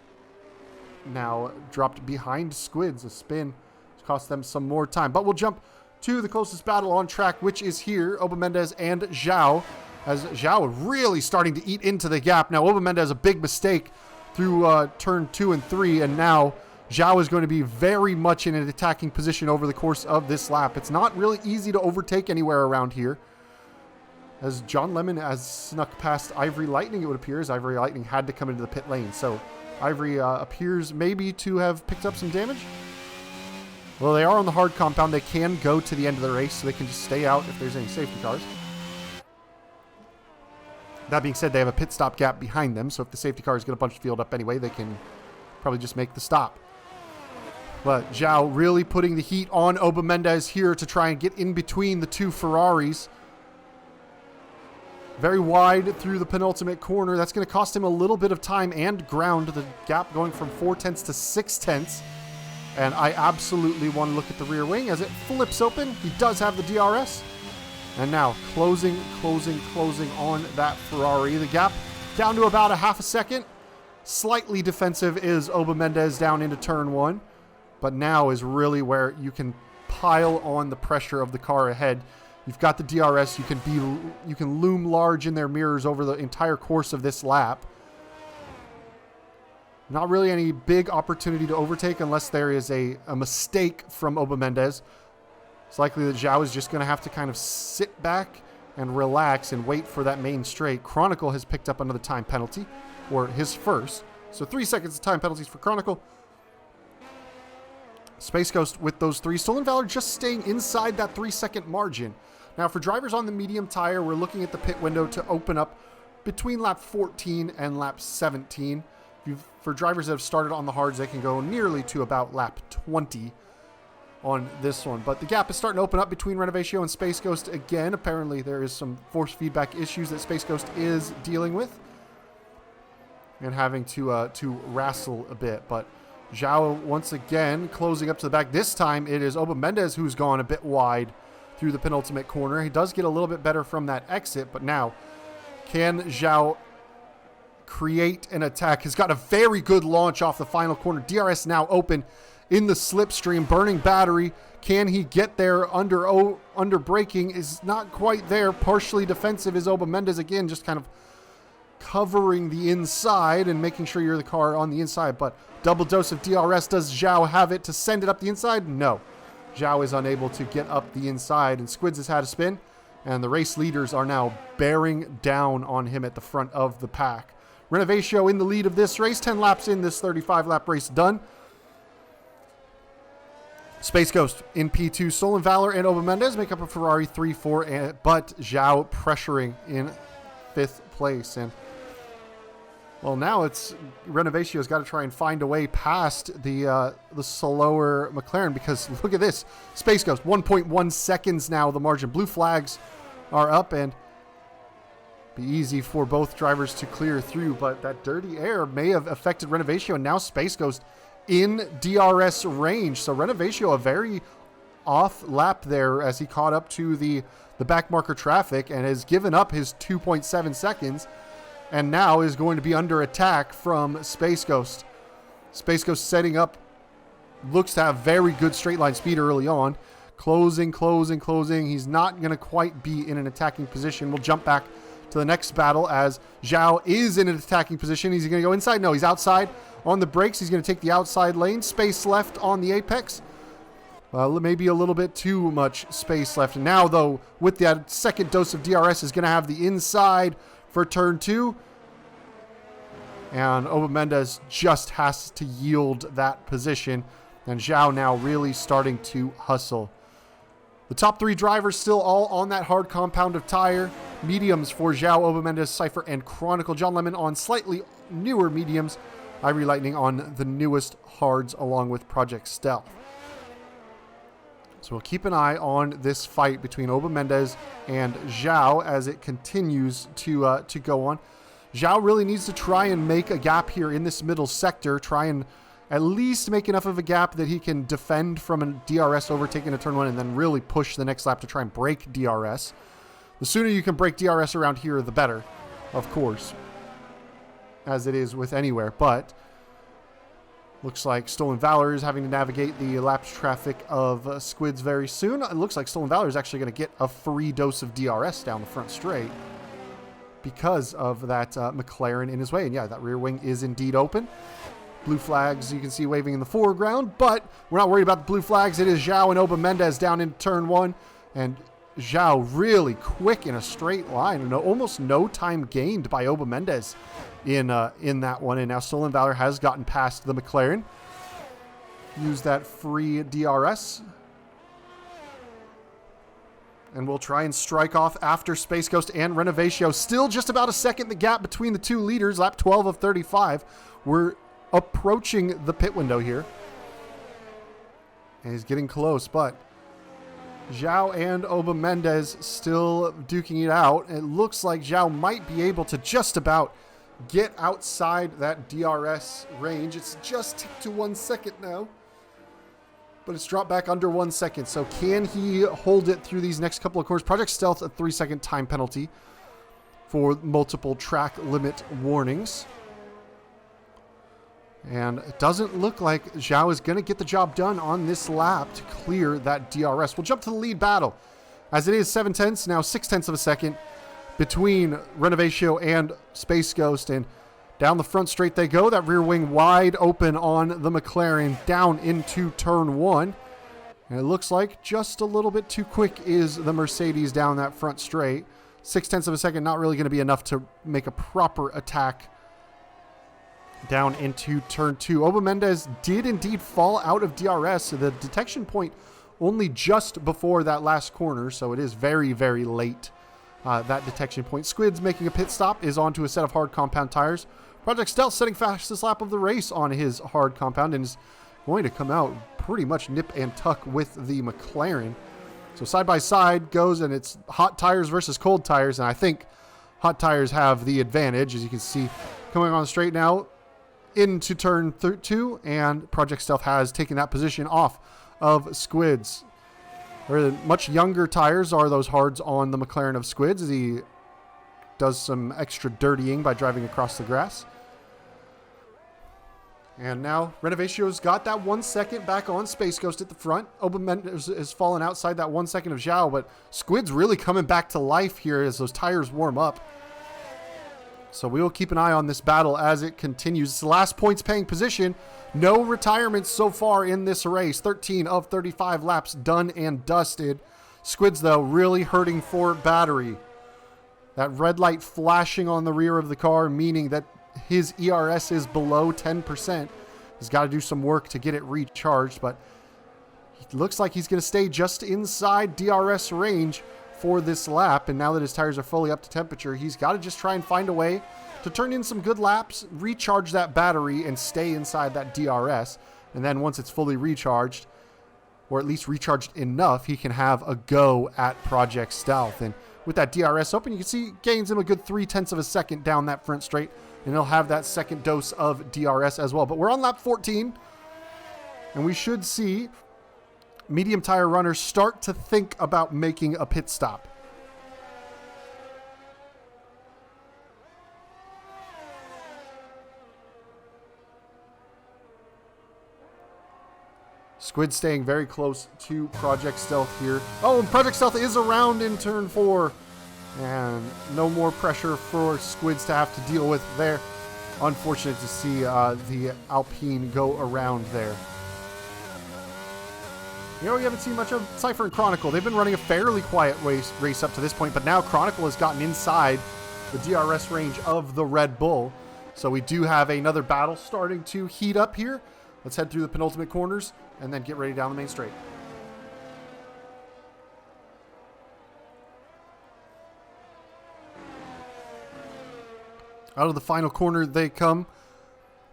[SPEAKER 1] now dropped behind Squids. A spin has cost them some more time. But we'll jump to the closest battle on track, which is here, Oba Mendez and Zhao, as Zhao really starting to eat into the gap. Now Oba Mendez a big mistake through turn 2 and 3, and now Zhao is going to be very much in an attacking position over the course of this lap. It's not really easy to overtake anywhere around here, as John Lemon has snuck past Ivory Lightning, it would appear, as Ivory Lightning had to come into the pit lane. So Ivory appears maybe to have picked up some damage. Well, they are on the hard compound. They can go to the end of the race, so they can just stay out if there's any safety cars. That being said, they have a pit stop gap behind them, so if the safety cars get a bunch of field up anyway, they can probably just make the stop. But Zhao really putting the heat on Oba Mendez here to try and get in between the 2 Ferraris. Very wide through the penultimate corner. That's going to cost him a little bit of time and ground. The gap going from 0.4 to 0.6. And I absolutely want to look at the rear wing as it flips open. He does have the DRS. And now closing on that Ferrari. The gap down to about a half a second. Slightly defensive is Oba Mendez down into turn 1. But now is really where you can pile on the pressure of the car ahead. You've got the DRS. You can loom large in their mirrors over the entire course of this lap. Not really any big opportunity to overtake unless there is a mistake from Oba Mendez. It's likely that Zhao is just going to have to kind of sit back and relax and wait for that main straight. Chronicle has picked up another time penalty, or his first. So 3 seconds of time penalties for Chronicle. Space Ghost with those 3. Stolen Valor just staying inside that 3-second margin. Now for drivers on the medium tire, we're looking at the pit window to open up between lap 14 and lap 17. For drivers that have started on the hards, they can go nearly to about lap 20 on this one. But the gap is starting to open up between Renovatio and Space Ghost again. Apparently there is some force feedback issues that Space Ghost is dealing with and having to wrestle a bit. But Zhao once again closing up to the back. This time it is Oba Mendez who's gone a bit wide through the penultimate corner. He does get a little bit better from that exit, but now can Zhao create an attack? Has got a very good launch off the final corner. DRS now open in the slipstream, burning battery. Can he get there under braking? Is not quite there. Partially defensive is Oba Mendez again, just kind of covering the inside and making sure you're the car on the inside. But double dose of DRS. Does Zhao have it to send it up the inside? No. Zhao is unable to get up the inside, and Squids has had a spin, and the race leaders are now bearing down on him at the front of the pack. Renovatio in the lead of this race. 10 laps in this 35-lap race done. Space Ghost in P2. Stolen Valor and Oba Mendez make up a Ferrari 3-4, but Zhao pressuring in 5th place. And, well, now it's Renovatio's got to try and find a way past the slower McLaren, because look at this. Space Ghost, 1.1 seconds now the margin. Blue flags are up, and be easy for both drivers to clear through, but that dirty air may have affected Renovatio, and now Space Ghost in DRS range. So Renovatio a very off lap there as he caught up to the back marker traffic and has given up his 2.7 seconds and now is going to be under attack from Space Ghost. Space Ghost setting up, looks to have very good straight line speed early on. Closing. He's not going to quite be in an attacking position. We'll jump back to the next battle as Zhao is in an attacking position. He's going to go inside. No, he's outside on the brakes. He's going to take the outside lane. Space left on the apex. Maybe a little bit too much space left. And now, though, with that second dose of DRS, is going to have the inside for turn 2. And Oba Mendez just has to yield that position. And Zhao now really starting to hustle. The top 3 drivers still all on that hard compound of tire. Mediums for Zhao, Oba Mendez, Cypher, and Chronicle. John Lemon on slightly newer mediums. Ivory Lightning on the newest hards along with Project Stealth. So we'll keep an eye on this fight between Oba Mendez and Zhao as it continues to go on. Zhao really needs to try and make a gap here in this middle sector. Try and at least make enough of a gap that he can defend from a DRS overtake into turn 1 and then really push the next lap to try and break DRS. The sooner you can break DRS around here, the better, of course, as it is with anywhere. But looks like Stolen Valor is having to navigate the elapsed traffic of Squids very soon. It looks like Stolen Valor is actually going to get a free dose of DRS down the front straight because of that McLaren in his way. And yeah, that rear wing is indeed open. Blue flags you can see waving in the foreground, but we're not worried about the blue flags. It is Zhao and Oba Mendez down in turn 1, and Zhao really quick in a straight line, and almost no time gained by Oba Mendez in that one. And now Stolen Valor has gotten past the McLaren. Use that free DRS. And we'll try and strike off after Space Ghost and Renovatio. Still just about a second the gap between the 2 leaders. Lap 12 of 35. We're approaching the pit window here. And he's getting close, but Zhao and Oba Mendez still duking it out. It looks like Zhao might be able to just about get outside that DRS range. It's just ticked to 1 second now, but it's dropped back under 1 second. So can he hold it through these next couple of corners? Project Stealth, a 3-second time penalty for multiple track limit warnings. And it doesn't look like Zhao is going to get the job done on this lap to clear that DRS. We'll jump to the lead battle. As it is 7/10, now 6/10 of a second between Renovatio and Space Ghost. And Down the front straight they go. That rear wing wide open on the McLaren down into turn 1. And it looks like just a little bit too quick is the Mercedes down that front straight. 0.6 of a second, not really going to be enough to make a proper attack down into turn 2. Oba Mendez did indeed fall out of DRS. So the detection point only just before that last corner. So it is very, very late, that detection point. Squids making a pit stop is onto a set of hard compound tires. Project Stealth setting fastest lap of the race on his hard compound and is going to come out pretty much nip and tuck with the McLaren. So side by side goes, and it's hot tires versus cold tires, and I think hot tires have the advantage, as you can see coming on straight now into turn 2, and Project Stealth has taken that position off of Squids. Where much younger tires are those hards on the McLaren of Squids, as he does some extra dirtying by driving across the grass. And now Renovatio's got that 1 second back on Space Ghost at the front. Oba Mendez has fallen outside that 1 second of Zhao, but Squid's really coming back to life here as those tires warm up. So we will keep an eye on this battle as it continues. It's the last points paying position. No retirements so far in this race. 13 of 35 laps done and dusted. Squids, though, really hurting for battery. That red light flashing on the rear of the car, meaning that his ERS is below 10%. He's got to do some work to get it recharged, but it looks like he's going to stay just inside DRS range for this lap. And now that his tires are fully up to temperature, he's got to just try and find a way to turn in some good laps, recharge that battery, and stay inside that DRS. And then once it's fully recharged, or at least recharged enough, he can have a go at Project Stealth. And with that DRS open, you can see gains him a good 0.3 of a second down that front straight, and he'll have that second dose of DRS as well. But we're on lap 14, and we should see medium tire runners start to think about making a pit stop. Squid staying very close to Project Stealth here. Oh, and Project Stealth is around in turn 4. And no more pressure for Squids to have to deal with there. Unfortunate to see the Alpine go around there. You know, we haven't seen much of Cypher and Chronicle. They've been running a fairly quiet race up to this point, but now Chronicle has gotten inside the DRS range of the Red Bull. So we do have another battle starting to heat up here. Let's head through the penultimate corners and then get ready down the main straight. Out of the final corner they come.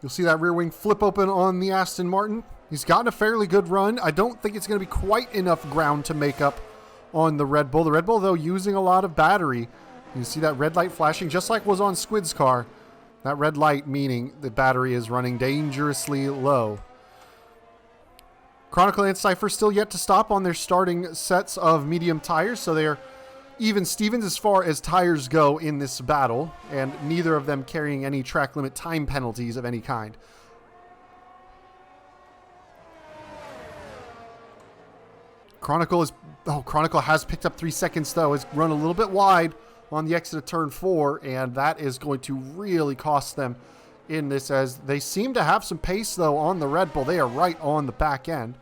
[SPEAKER 1] You'll see that rear wing flip open on the Aston Martin. He's gotten a fairly good run. I don't think it's going to be quite enough ground to make up on the Red Bull. The Red Bull, though, using a lot of battery. You see that red light flashing just like was on Squid's car. That red light meaning the battery is running dangerously low. Chronicle and Cypher still yet to stop on their starting sets of medium tires, so they're even Stevens as far as tires go in this battle, and neither of them carrying any track limit time penalties of any kind. Chronicle has picked up 3 seconds though. Has run a little bit wide on the exit of turn 4, and that is going to really cost them in this, as they seem to have some pace though on the Red Bull. They are right on the back end.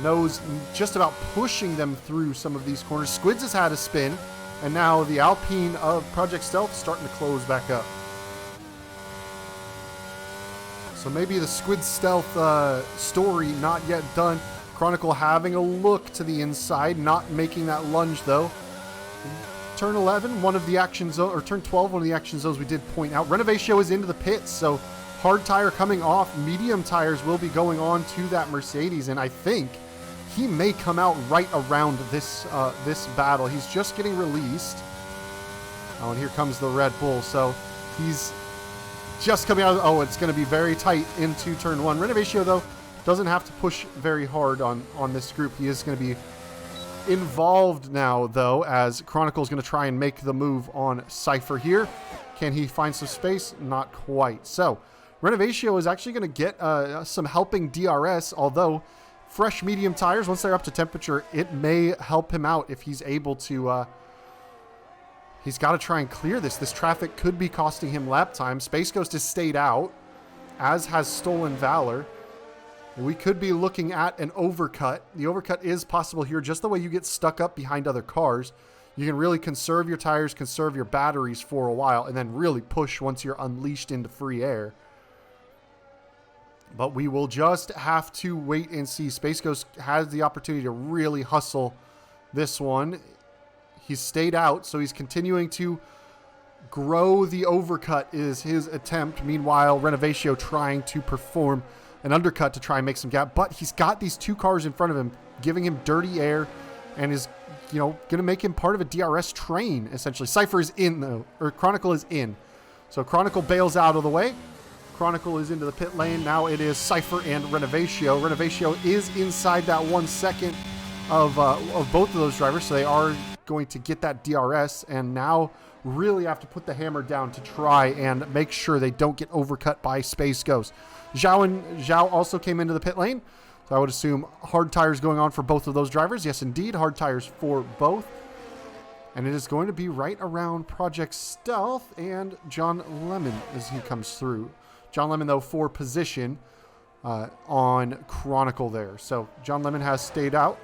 [SPEAKER 1] Knows just about pushing them through some of these corners. Squids has had a spin, and now the Alpine of Project Stealth starting to close back up. So maybe the Squid Stealth story not yet done. Chronicle having a look to the inside, not making that lunge though. Turn 11, one of the action zones, or turn 12, one of the action zones we did point out. Renovatio is into the pits, so hard tire coming off. Medium tires will be going on to that Mercedes, and I think he may come out right around this this battle. He's just getting released. Oh, and here comes the Red Bull. So he's just coming out. Oh, it's going to be very tight into turn 1. Renovatio, though, doesn't have to push very hard on this group. He is going to be involved now, though, as Chronicle is going to try and make the move on Cypher here. Can he find some space? Not quite. So Renovatio is actually going to get some helping DRS, although fresh medium tires, once they're up to temperature, it may help him out if he's able to He's got to try and clear this. This traffic could be costing him lap time. Space Ghost has stayed out, as has Stolen Valor. We could be looking at an overcut. The overcut is possible here, just the way you get stuck up behind other cars. You can really conserve your tires, conserve your batteries for a while, and then really push once you're unleashed into free air. But we will just have to wait and see. Space Ghost has the opportunity to really hustle this one. He's stayed out, so he's continuing to grow the overcut is his attempt. Meanwhile, Renovatio trying to perform an undercut to try and make some gap. But he's got these two cars in front of him, giving him dirty air, and is, going to make him part of a DRS train, essentially. Cypher is in, though, or Chronicle is in. So Chronicle bails out of the way. Chronicle is into the pit lane. Now it is Cypher and Renovatio. Renovatio is inside that 1 second of both of those drivers, so they are going to get that DRS, and now really have to put the hammer down to try and make sure they don't get overcut by Space Ghost. Zhao also came into the pit lane, so I would assume hard tires going on for both of those drivers. Yes, indeed, hard tires for both. And it is going to be right around Project Stealth and John Lemon as he comes through. John Lemon, though, for position on Chronicle there. So John Lemon has stayed out.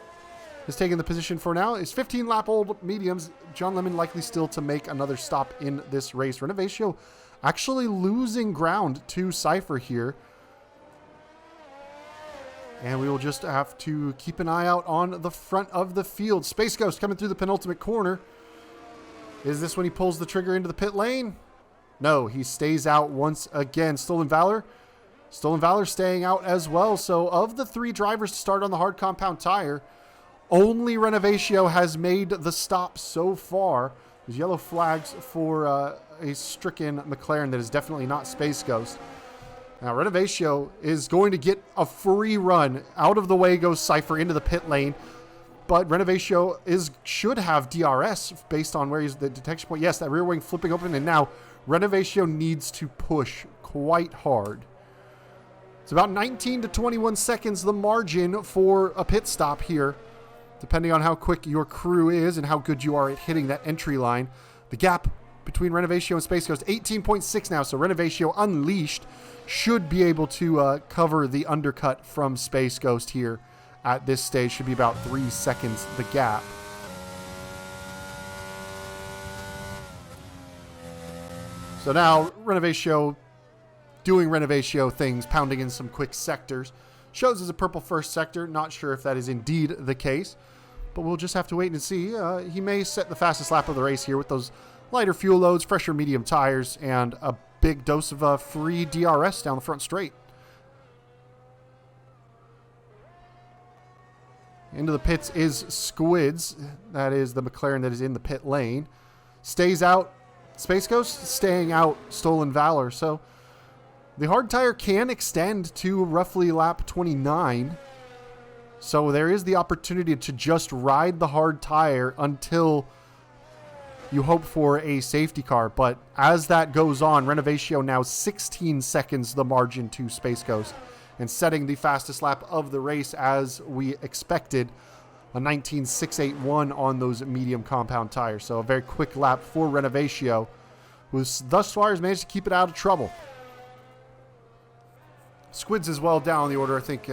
[SPEAKER 1] Is taking the position for now. Is 15-lap-old mediums. John Lemon likely still to make another stop in this race. Renovatio actually losing ground to Cypher here. And we will just have to keep an eye out on the front of the field. Space Ghost coming through the penultimate corner. Is this when he pulls the trigger into the pit lane? No, he stays out once again. Stolen Valor. Stolen Valor staying out as well. So of the three drivers to start on the hard compound tire, only Renovatio has made the stop so far. There's yellow flags for a stricken McLaren that is definitely not Space Ghost. Now, Renovatio is going to get a free run. Out of the way goes Cypher into the pit lane. But Renovatio should have DRS based on where he's the detection point. Yes, that rear wing flipping open. And now Renovatio needs to push quite hard. It's about 19 to 21 seconds, the margin for a pit stop here. Depending on how quick your crew is and how good you are at hitting that entry line. The gap between Renovatio and Space Ghost, 18.6 now. So Renovatio unleashed should be able to cover the undercut from Space Ghost here at this stage. Should be about 3 seconds the gap. So now Renovatio doing Renovatio things, pounding in some quick sectors. Shows as a purple first sector. Not sure if that is indeed the case, but we'll just have to wait and see. He may set the fastest lap of the race here with those lighter fuel loads, fresher medium tires, and a big dose of free DRS down the front straight. Into the pits is Squids. That is the McLaren that is in the pit lane. Stays out. Space Ghost staying out. Stolen Valor. So the hard tire can extend to roughly lap 29. So there is the opportunity to just ride the hard tire until you hope for a safety car. But as that goes on, Renovatio now 16 seconds the margin to Space Ghost and setting the fastest lap of the race as we expected. A 19.681 on those medium compound tires. So a very quick lap for Renovatio, who thus far has managed to keep it out of trouble. Squids as well down the order. I think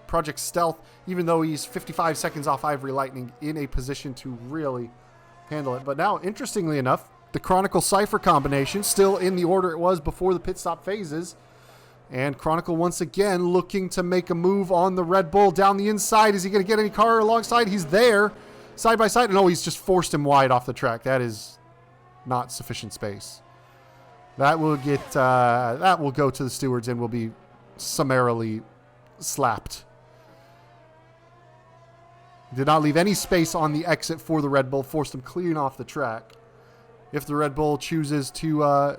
[SPEAKER 1] Project Stealth, even though he's 55 seconds off Ivory Lightning, in a position to really handle it. But now, interestingly enough, the Chronicle Cypher combination still in the order it was before the pit stop phases. And Chronicle once again looking to make a move on the Red Bull down the inside. Is he going to get any car alongside? He's there, side by side. No, he's just forced him wide off the track. That is not sufficient space. That will get that will go to the stewards and will be summarily slapped. Did not leave any space on the exit for the Red Bull. Forced him clean off the track. If the Red Bull chooses to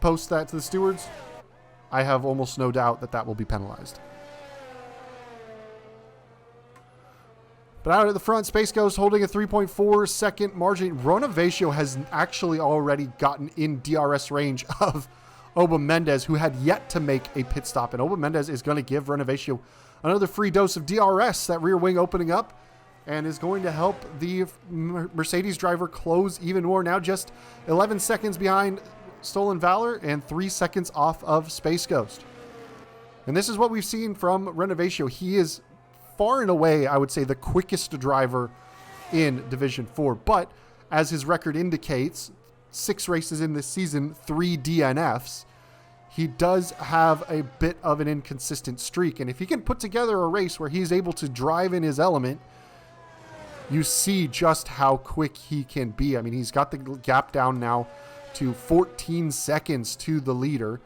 [SPEAKER 1] post that to the stewards, I have almost no doubt that that will be penalized. But out at the front, Space Ghost holding a 3.4 second margin. Renovatio has actually already gotten in DRS range of Oba Mendez, who had yet to make a pit stop. And Oba Mendez is going to give Renovatio another free dose of DRS, that rear wing opening up. and is going to help the Mercedes driver close even more. Now just 11 seconds behind Stolen Valor and 3 seconds off of Space Ghost. And this is what we've seen from Renovatio. He is far and away, I would say, the quickest driver in Division 4. But as his record indicates, 6 races in this season, 3 DNFs. He does have a bit of an inconsistent streak. And if he can put together a race where he's able to drive in his element, you see just how quick he can be. I mean, he's got the gap down now to 14 seconds to the leader.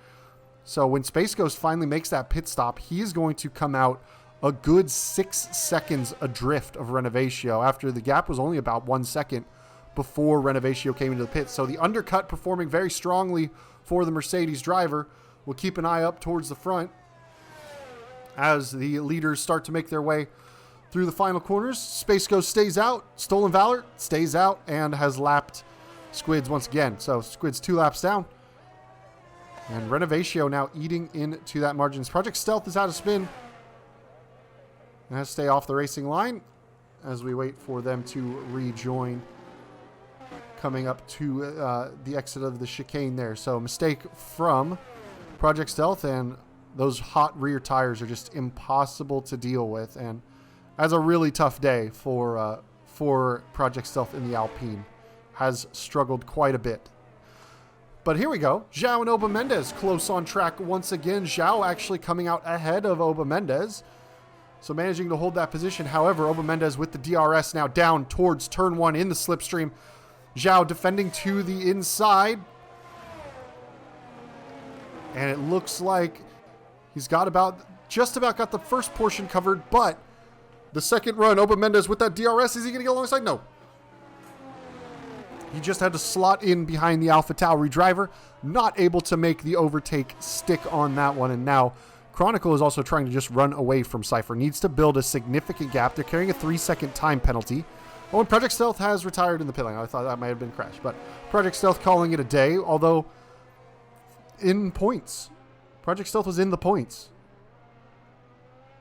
[SPEAKER 1] So when Space Ghost finally makes that pit stop, he is going to come out a good 6 seconds adrift of Renovatio after the gap was only about 1 second before Renovatio came into the pit. So the undercut performing very strongly for the Mercedes driver. We'll keep an eye up towards the front as the leaders start to make their way through the final corners. Space Ghost stays out. Stolen Valor stays out and has lapped Squids once again. So Squids 2 laps down. And Renovatio now eating into that margins. Project Stealth is out of spin and has to stay off the racing line as we wait for them to rejoin coming up to the exit of the chicane there. So mistake from Project Stealth, and those hot rear tires are just impossible to deal with, and as a really tough day for Project Stealth in the Alpine. Has struggled quite a bit. But here we go. Zhao and Oba Mendez close on track once again. Zhao actually coming out ahead of Oba Mendez, so managing to hold that position. However, Oba Mendez with the DRS now down towards turn 1 in the slipstream. Zhao defending to the inside. And it looks like he's got just about got the first portion covered, but the second run, Oba Mendez with that DRS, is he going to get alongside? No. He just had to slot in behind the Alpha Tauri driver, not able to make the overtake stick on that one. And now Chronicle is also trying to just run away from Cypher. Needs to build a significant gap. They're carrying a 3-second time penalty. Oh, and Project Stealth has retired in the pit lane. I thought that might have been Crash, but Project Stealth calling it a day, although in points. Project Stealth was in the points.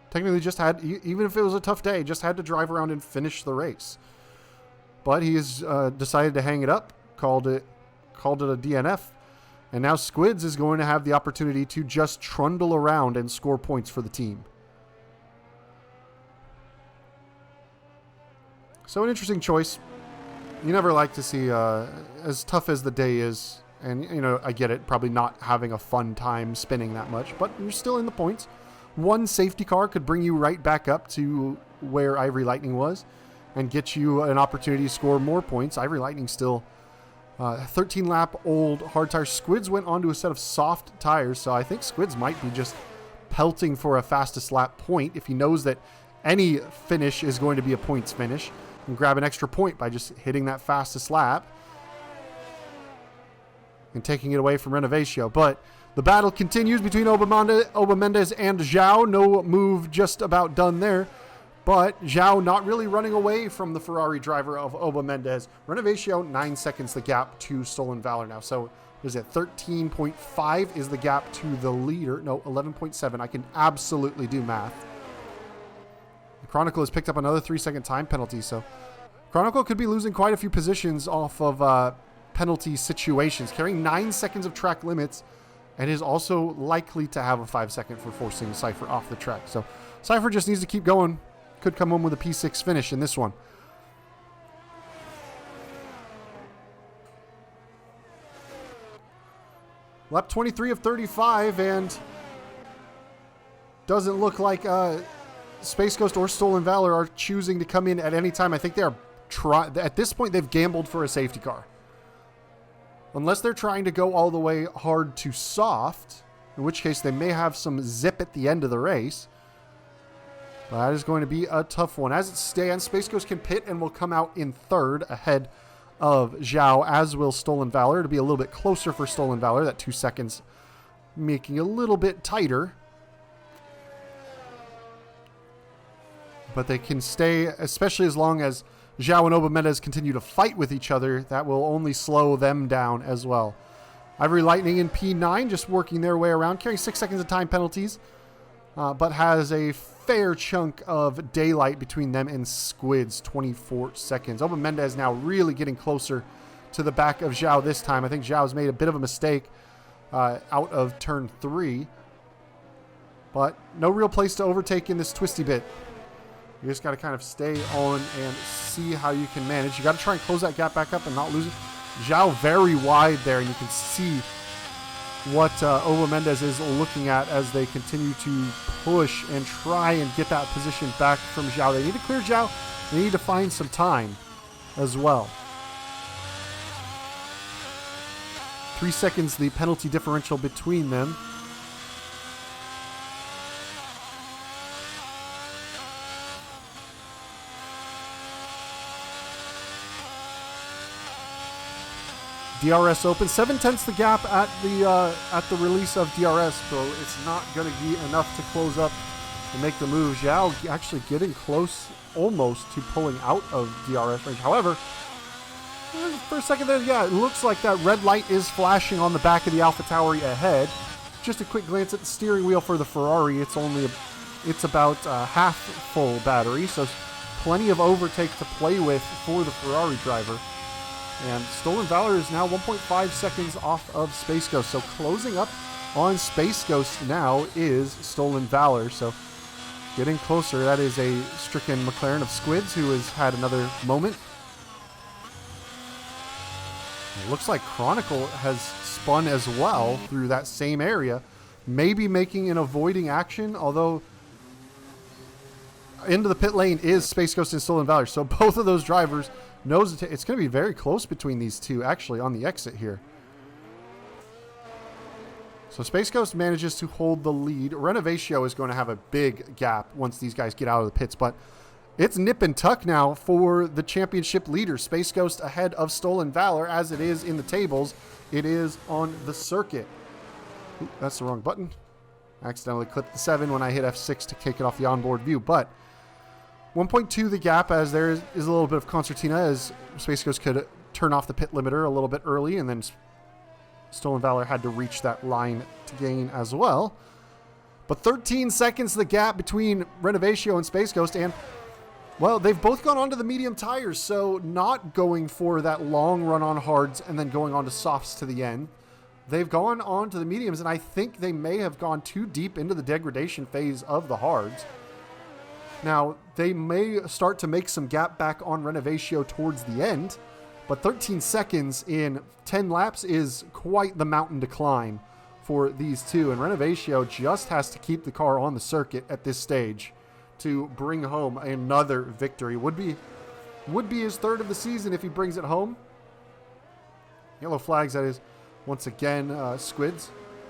[SPEAKER 1] Technically just had, even if it was a tough day, just had to drive around and finish the race. But he has decided to hang it up, called it a DNF, and now Squids is going to have the opportunity to just trundle around and score points for the team. So an interesting choice. You never like to see, as tough as the day is, and you know, I get it, probably not having a fun time spinning that much, but you're still in the points. One safety car could bring you right back up to where Ivory Lightning was and get you an opportunity to score more points. Ivory Lightning still 13 lap old hard tires. Squids went onto a set of soft tires, so I think Squids might be just pelting for a fastest lap point if he knows that any finish is going to be a points finish, and grab an extra point by just hitting that fastest lap and taking it away from Renovatio. But the battle continues between Oba Mendez and Zhao. No move just about done there. But Zhao not really running away from the Ferrari driver of Oba Mendez. Renovatio, 9 seconds the gap to Stolen Valor now. So is it 13.5 is the gap to the leader? No, 11.7. I can absolutely do math. The Chronicle has picked up another 3-second time penalty. So Chronicle could be losing quite a few positions off of penalty situations. Carrying 9 seconds of track limits, and is also likely to have a 5-second for forcing Cypher off the track. So Cypher just needs to keep going. Could come home with a P6 finish in this one. Lap 23 of 35, and doesn't look like Space Ghost or Stolen Valor are choosing to come in at any time. I think they are at this point they've gambled for a safety car. Unless they're trying to go all the way hard to soft, in which case they may have some zip at the end of the race. But that is going to be a tough one. As it stands, Space Ghost can pit and will come out in third ahead of Zhao, as will Stolen Valor. It'll be a little bit closer for Stolen Valor, that 2 seconds making a little bit tighter. But they can stay, especially as long as Zhao and Oba Mendez continue to fight with each other. That will only slow them down as well. Ivory Lightning in P9 just working their way around, carrying 6 seconds of time penalties, but has a fair chunk of daylight between them and Squids, 24 seconds. Oba Mendez now really getting closer to the back of Zhao this time. I think Zhao's made a bit of a mistake out of turn 3. But no real place to overtake in this twisty bit. You just got to kind of stay on and see how you can manage. You got to try and close that gap back up and not lose it. Zhao very wide there, and you can see what Oba Mendez is looking at as they continue to push and try and get that position back from Zhao. They need to clear Zhao. They need to find some time as well. 3 seconds, the penalty differential between them. DRS open, 7/10 the gap at the release of DRS, so it's not going to be enough to close up and make the move. Zhao actually getting close almost to pulling out of DRS range. However, for a second there, yeah, it looks like that red light is flashing on the back of the AlphaTauri ahead. Just a quick glance at the steering wheel for the Ferrari. It's about half full battery, so plenty of overtake to play with for the Ferrari driver. And Stolen Valor is now 1.5 seconds off of Space Ghost. So closing up on Space Ghost now is Stolen Valor. So getting closer. That is a stricken McLaren of Squids who has had another moment. It looks like Chronicle has spun as well through that same area. Maybe making an avoiding action, although into the pit lane is Space Ghost and Stolen Valor. So both of those drivers knows it's going to be very close between these two actually on the exit here. So Space Ghost manages to hold the lead. Renovatio is going to have a big gap once these guys get out of the pits, but it's nip and tuck now for the championship leader. Space Ghost ahead of Stolen Valor as it is in the tables. It is on the circuit. Ooh, that's the wrong button. I accidentally clicked the 7 when I hit F6 to kick it off the onboard view, but 1.2 the gap as there is a little bit of concertina as Space Ghost could turn off the pit limiter a little bit early, and then Stolen Valor had to reach that line to gain as well. But 13 seconds the gap between Renovatio and Space Ghost, and well, they've both gone onto the medium tires, so not going for that long run on hards and then going on to softs to the end. They've gone on to the mediums, and I think they may have gone too deep into the degradation phase of the hards. Now, they may start to make some gap back on Renovatio towards the end, but 13 seconds in 10 laps is quite the mountain to climb for these two, and Renovatio just has to keep the car on the circuit at this stage to bring home another victory. Would be his third of the season if he brings it home. Yellow flags, that is, once again, Squids,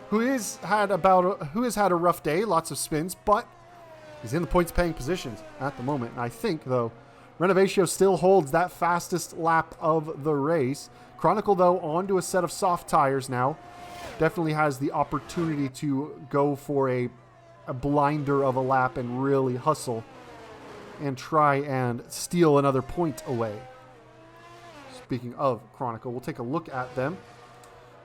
[SPEAKER 1] who has had a rough day, lots of spins, but he's in the points-paying positions at the moment. And I think, though, Renovatio still holds that fastest lap of the race. Chronicle, though, onto a set of soft tires now. Definitely has the opportunity to go for a blinder of a lap and really hustle and try and steal another point away. Speaking of Chronicle, we'll take a look at them.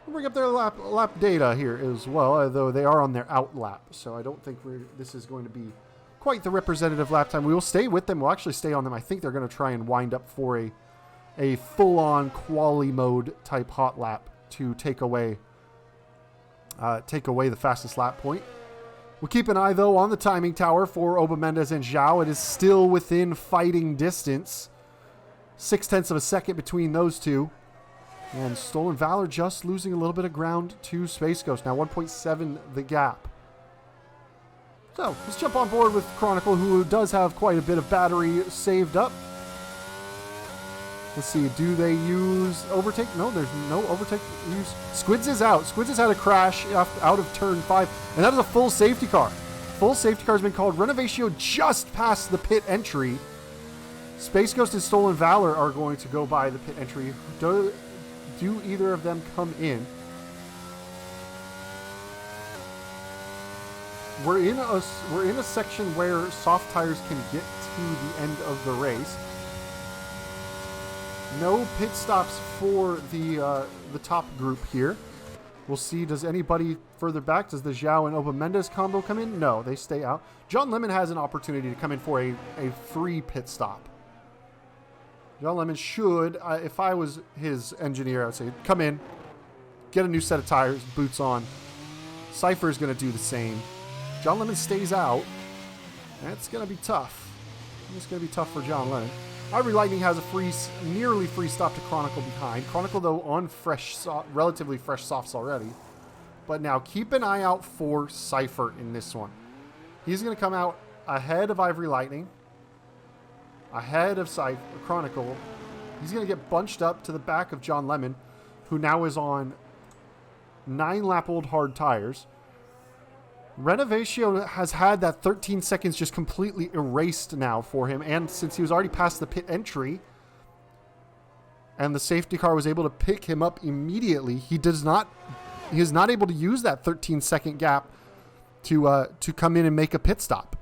[SPEAKER 1] We'll bring up their lap data here as well, although they are on their out lap. So I don't think this is going to be quite the representative lap time. We will stay with them. We'll actually stay on them. I think they're going to try and wind up for a full-on quali mode type hot lap to take away the fastest lap point. We'll keep an eye, though, on the timing tower for Oba Mendez and Zhao. It is still within fighting distance. 0.6 of a second between those two. And Stolen Valor just losing a little bit of ground to Space Ghost. Now 1.7 the gap. So let's jump on board with Chronicle, who does have quite a bit of battery saved up. Let's see, do they use overtake? No, there's no overtake use. Squids is out. Squids has had a crash out of turn 5, and that is a full safety car. Full safety car has been called. Renovatio just past the pit entry. Space Ghost and Stolen Valor are going to go by the pit entry. Do either of them come in? We're in a section where soft tires can get to the end of the race. No pit stops for the top group here. We'll see. Does anybody further back? Does the Zhao and Oba Mendes combo come in? No, they stay out. John Lemon has an opportunity to come in for a free pit stop. John Lemon should, if I was his engineer, I would say, come in, get a new set of tires, boots on. Cypher is going to do the same. John Lemon stays out. That's going to be tough. It's going to be tough for John Lemon. Ivory Lightning has a nearly free stop to Chronicle behind. Chronicle, though, on relatively fresh softs already. But now keep an eye out for Cypher in this one. He's going to come out ahead of Ivory Lightning. Ahead of Chronicle. He's going to get bunched up to the back of John Lemon, who now is on 9-lap-old hard tires. Renovatio has had that 13 seconds just completely erased now for him, and since he was already past the pit entry and the safety car was able to pick him up immediately, he is not able to use that 13-second gap to come in and make a pit stop.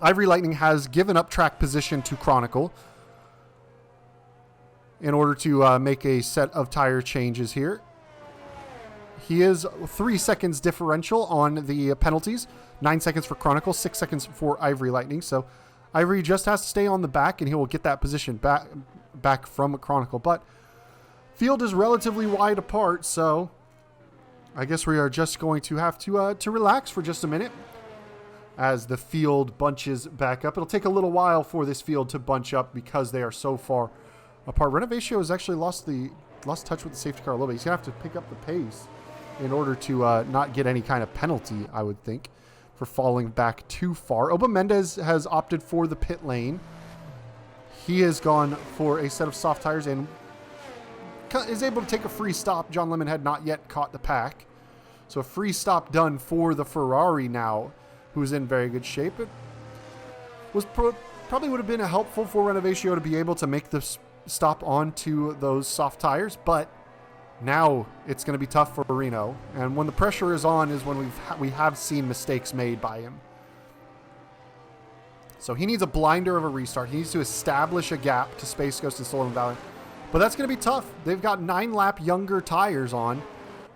[SPEAKER 1] Ivory Lightning has given up track position to Chronicle in order to make a set of tire changes here. He is 3 seconds differential on the penalties. 9 seconds for Chronicle, 6 seconds for Ivory Lightning. So Ivory just has to stay on the back and he will get that position back from Chronicle. But field is relatively wide apart, so I guess we are just going to have to relax for just a minute as the field bunches back up. It'll take a little while for this field to bunch up because they are so far apart. Renovatio has actually lost touch with the safety car a little bit. He's going to have to pick up the pace in order to not get any kind of penalty, I would think, for falling back too far. Oba Mendes has opted for the pit lane. He has gone for a set of soft tires and is able to take a free stop. John Lemon had not yet caught the pack. So a free stop done for the Ferrari now, who's in very good shape. It was probably would have been helpful for Renovatio to be able to make the stop onto those soft tires, but now it's going to be tough for Reno. And when the pressure is on is when we have seen mistakes made by him. So he needs a blinder of a restart. He needs to establish a gap to Space Ghost and Stolen Valor. But that's going to be tough. They've got 9-lap younger tires on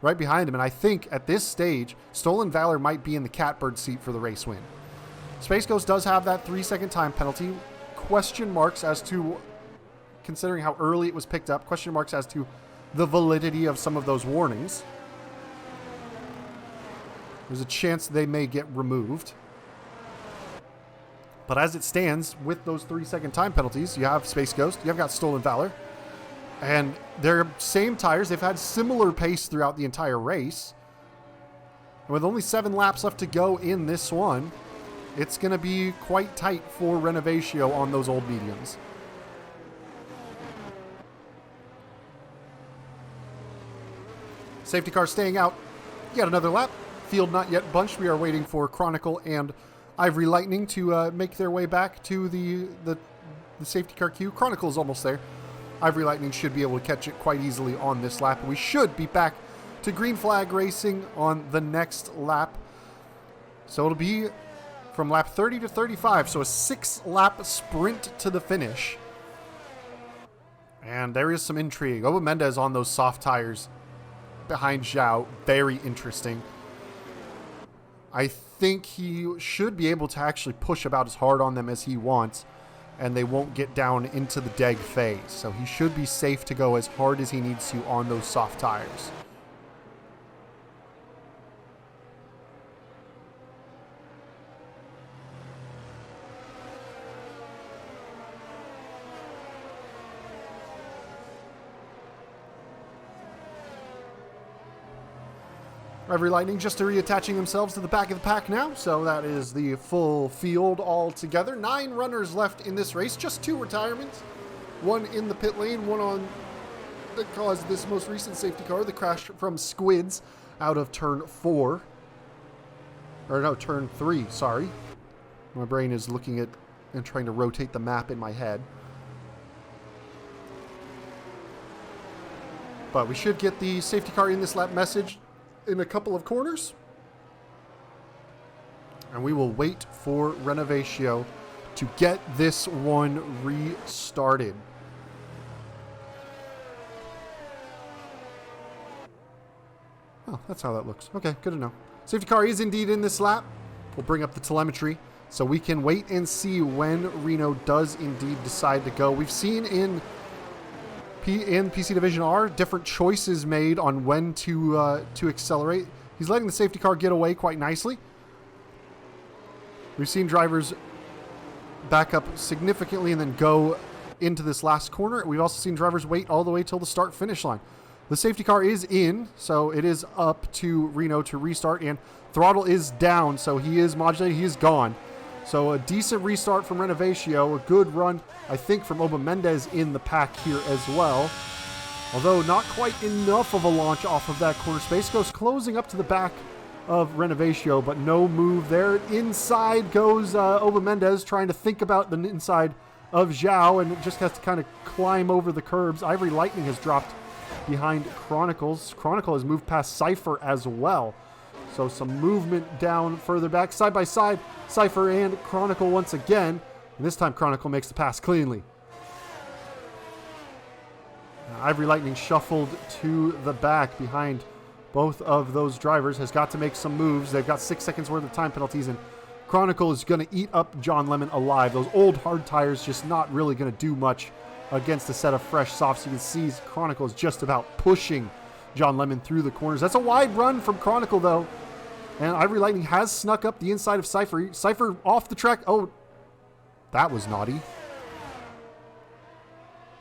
[SPEAKER 1] right behind him. And I think at this stage, Stolen Valor might be in the catbird seat for the race win. Space Ghost does have that 3-second time penalty. Question marks as to, considering how early it was picked up, question marks as to the validity of some of those warnings. There's a chance they may get removed. But as it stands, with those 3-second time penalties, you have Space Ghost, you've got Stolen Valor, and they're same tires. They've had similar pace throughout the entire race. And with only 7 laps left to go in this one, it's going to be quite tight for Renovatio on those old mediums. Safety car staying out yet another lap. Field not yet bunched. We are waiting for Chronicle and Ivory Lightning to make their way back to the safety car queue. Chronicle is almost there. Ivory Lightning should be able to catch it quite easily on this lap. We should be back to green flag racing on the next lap. So it'll be from lap 30 to 35. So a 6-lap sprint to the finish. And there is some intrigue. Oba Mendes on those soft tires behind Zhao. Very interesting. I think he should be able to actually push about as hard on them as he wants, and they won't get down into the deg phase. So he should be safe to go as hard as he needs to on those soft tires. Ivory Lightning just reattaching themselves to the back of the pack now. So that is the full field all together. 9 runners left in this race. Just 2 retirements. 1 in the pit lane, 1 on that caused this most recent safety car, the crash from Squids out of turn 4. Or no, turn 3, sorry. My brain is looking at and trying to rotate the map in my head. But we should get the safety car in this lap message in a couple of corners. And we will wait for Renovatio to get this one restarted. Oh, that's how that looks. Okay, good to know. Safety car is indeed in this lap. We'll bring up the telemetry so we can wait and see when Reno does indeed decide to go. We've seen in PC Division R different choices made on when to accelerate. He's letting the safety car get away quite nicely. We've seen drivers back up significantly and then go into this last corner. We've also seen drivers wait all the way till the start-finish line. The safety car is in, so it is up to Reno to restart, and throttle is down, so he is modulated, he is gone. So a decent restart from Renovatio, a good run, I think, from Oba Mendez in the pack here as well. Although not quite enough of a launch off of that corner. Space Ghost closing up to the back of Renovatio, but no move there. Inside goes Oba Mendez, trying to think about the inside of Zhao, and just has to kind of climb over the curbs. Ivory Lightning has dropped behind Chronicles. Chronicle has moved past Cypher as well. So some movement down further back. Side by side, Cypher and Chronicle once again. And this time Chronicle makes the pass cleanly. Ivory Lightning shuffled to the back behind both of those drivers. Has got to make some moves. They've got 6 seconds worth of time penalties, and Chronicle is going to eat up John Lemon alive. Those old hard tires just not really going to do much against a set of fresh softs. You can see Chronicle is just about pushing John Lemon through the corners. That's a wide run from Chronicle, though. And Ivory Lightning has snuck up the inside of Cypher. Cypher off the track. Oh, that was naughty.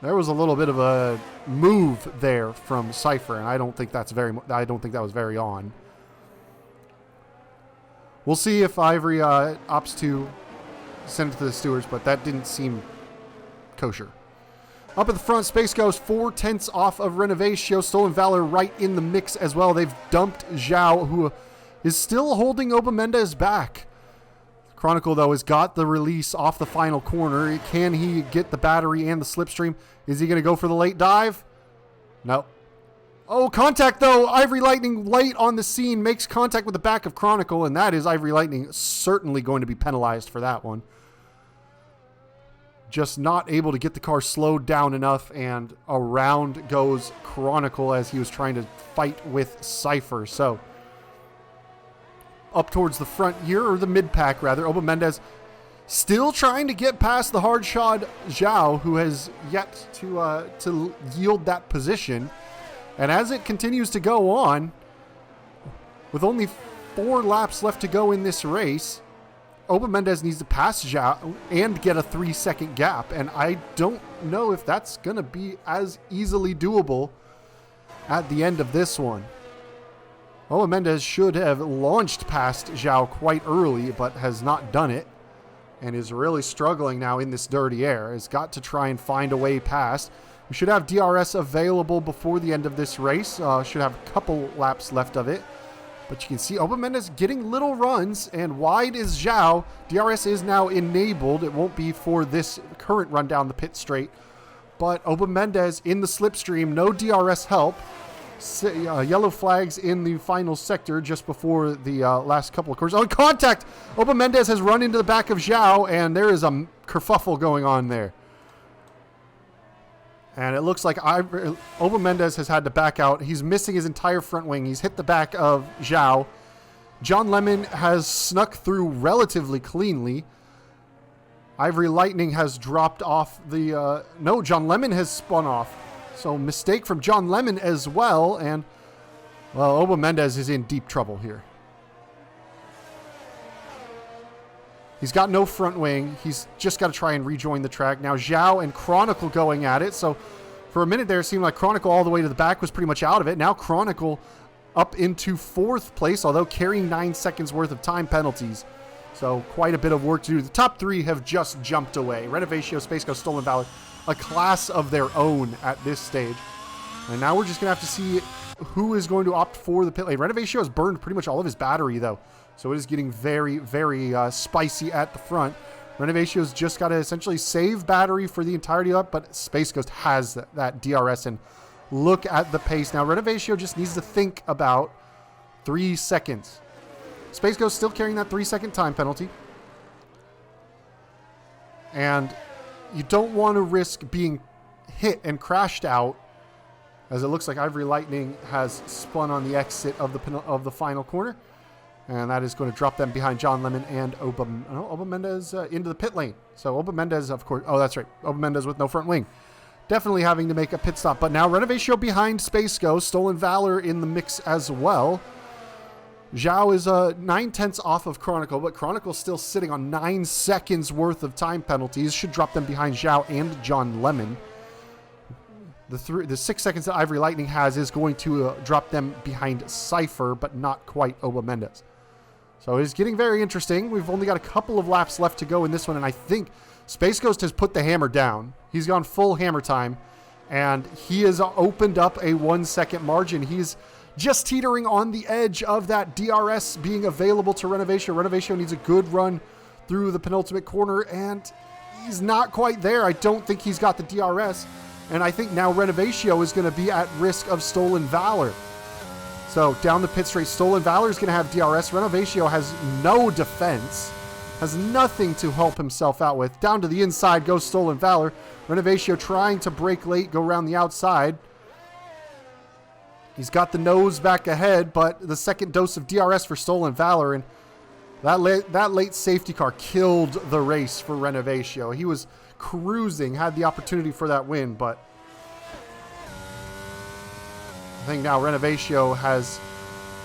[SPEAKER 1] There was a little bit of a move there from Cypher, and I don't think that was very on. We'll see if Ivory opts to send it to the stewards, but that didn't seem kosher. Up at the front, Space Ghost 4/10 off of Renovatio. Stolen Valor right in the mix as well. They've dumped Zhao, who is still holding Oba Mendez back. Chronicle, though, has got the release off the final corner. Can he get the battery and the slipstream? Is he going to go for the late dive? No. Oh, contact, though. Ivory Lightning late on the scene makes contact with the back of Chronicle, and that is Ivory Lightning certainly going to be penalized for that one. Just not able to get the car slowed down enough, and around goes Chronicle as he was trying to fight with Cypher. So up towards the front here, or the mid-pack rather, Oba Mendez still trying to get past the hard-shod Zhao, who has yet to yield that position. And as it continues to go on, with only 4 laps left to go in this race, Oba Mendez needs to pass Zhao and get a 3-second gap. And I don't know if that's going to be as easily doable at the end of this one. Oba Mendez should have launched past Zhao quite early, but has not done it, and is really struggling now in this dirty air. Has got to try and find a way past. We should have DRS available before the end of this race. Should have a couple laps left of it. But you can see Oba Mendez getting little runs, and wide is Zhao. DRS is now enabled. It won't be for this current run down the pit straight. But Oba Mendez in the slipstream, no DRS help. Yellow flags in the final sector just before the last couple of corners. On contact, Oba Mendez has run into the back of Zhao, and there is a kerfuffle going on there. And it looks like Oba Mendez has had to back out. He's missing his entire front wing. He's hit the back of Zhao. John Lemon has snuck through relatively cleanly. Ivory Lightning has dropped off the... no, John Lemon has spun off. So mistake from John Lemon as well. And, well, Oba Mendez is in deep trouble here. He's got no front wing. He's just got to try and rejoin the track. Now Zhao and Chronicle going at it. So for a minute there, it seemed like Chronicle all the way to the back was pretty much out of it. Now Chronicle up into 4th place, although carrying 9 seconds worth of time penalties. So quite a bit of work to do. The top 3 have just jumped away. Renovatio, Space Ghost, Stolen Valor, a class of their own at this stage. And now we're just going to have to see who is going to opt for the pit lane. Renovatio has burned pretty much all of his battery, though. So it is getting very, very spicy at the front. Renovatio's just got to essentially save battery for the entirety of it, but Space Ghost has that DRS, and look at the pace. Now, Renovatio just needs to think about 3 seconds. Space Ghost still carrying that 3-second time penalty. And you don't want to risk being hit and crashed out as it looks like Ivory Lightning has spun on the exit of the final corner. And that is going to drop them behind John Lemon and Oba Mendez into the pit lane. So Oba Mendez, of course. Oh, that's right. Oba Mendez with no front wing. Definitely having to make a pit stop. But now Renovatio behind Space Ghost. Stolen Valor in the mix as well. Zhao is 9/10 off of Chronicle, but Chronicle's still sitting on 9 seconds worth of time penalties. Should drop them behind Zhao and John Lemon. The 6 seconds that Ivory Lightning has is going to drop them behind Cypher, but not quite Oba Mendez. So it's getting very interesting. We've only got a couple of laps left to go in this one, and I think Space Ghost has put the hammer down. He's gone full hammer time, and he has opened up a 1 second margin. He's just teetering on the edge of that DRS being available to Renovatio. Renovatio needs a good run through the penultimate corner, and he's not quite there. I don't think he's got the DRS, and I think now Renovatio is going to be at risk of Stolen Valor. So down the pit straight, Stolen Valor is going to have DRS. Renovatio has no defense, has nothing to help himself out with. Down to the inside goes Stolen Valor. Renovatio trying to brake late, go around the outside. He's got the nose back ahead, but the second dose of DRS for Stolen Valor, and that late safety car killed the race for Renovatio. He was cruising, had the opportunity for that win, but I think now Renovatio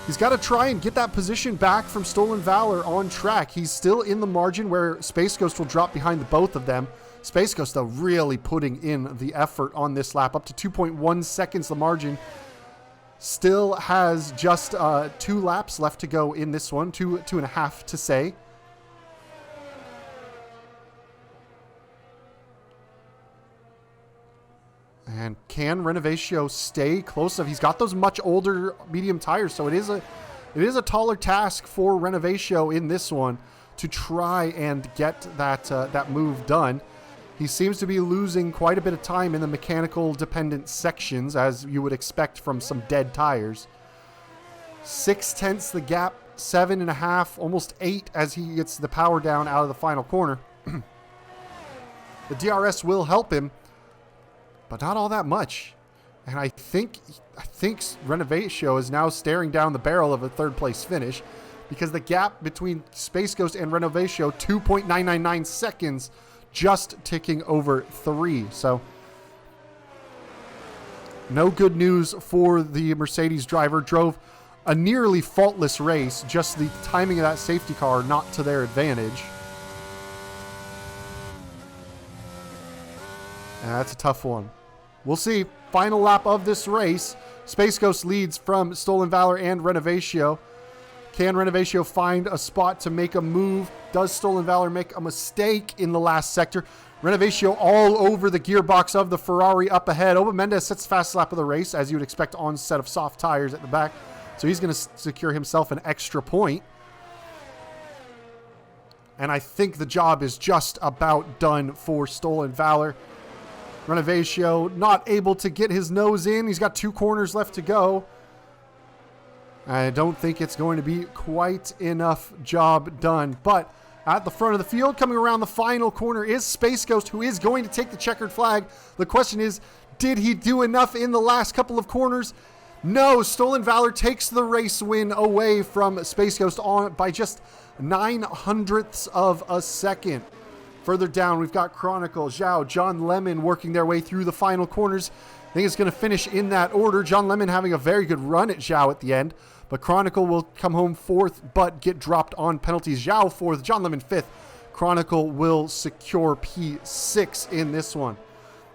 [SPEAKER 1] he's got to try and get that position back from Stolen Valor on track. He's still in the margin where Space Ghost will drop behind the both of them. Space Ghost, though, really putting in the effort on this lap, up to 2.1 seconds the margin. Still has just 2 laps left to go in this one, two and a half to say. And can Renovatio stay close enough? He's got those much older medium tires, so it is a taller task for Renovatio in this one to try and get that move done. He seems to be losing quite a bit of time in the mechanical dependent sections, as you would expect from some dead tires. 6/10 the gap, 7.5, almost 8 as he gets the power down out of the final corner. The DRS will help him, but not all that much. And I think Renovatio is now staring down the barrel of a third place finish, because the gap between Space Ghost and Renovatio, 2.999 seconds, just ticking over 3. So no good news for the Mercedes driver. Drove a nearly faultless race, just the timing of that safety car not to their advantage. And that's a tough one. We'll see. Final lap of this race. Space Ghost leads from Stolen Valor and Renovatio. Can Renovatio find a spot to make a move? Does Stolen Valor make a mistake in the last sector? Renovatio all over the gearbox of the Ferrari up ahead. Oba Mendez sets the fast lap of the race, as you would expect, on a set of soft tires at the back. So he's going to secure himself an extra point. And I think the job is just about done for Stolen Valor. Renovatio not able to get his nose in. He's got 2 corners left to go. I don't think it's going to be quite enough job done. But at the front of the field, coming around the final corner, is Space Ghost, who is going to take the checkered flag. The question is, did he do enough in the last couple of corners? No, Stolen Valor takes the race win away from Space Ghost on by just 0.09 of a second. Further down, we've got Chronicle, Zhao, John Lemon working their way through the final corners. I think it's going to finish in that order. John Lemon having a very good run at Zhao at the end. But Chronicle will come home 4th, but get dropped on penalties. Zhao 4th, John Lemon 5th. Chronicle will secure P6 in this one.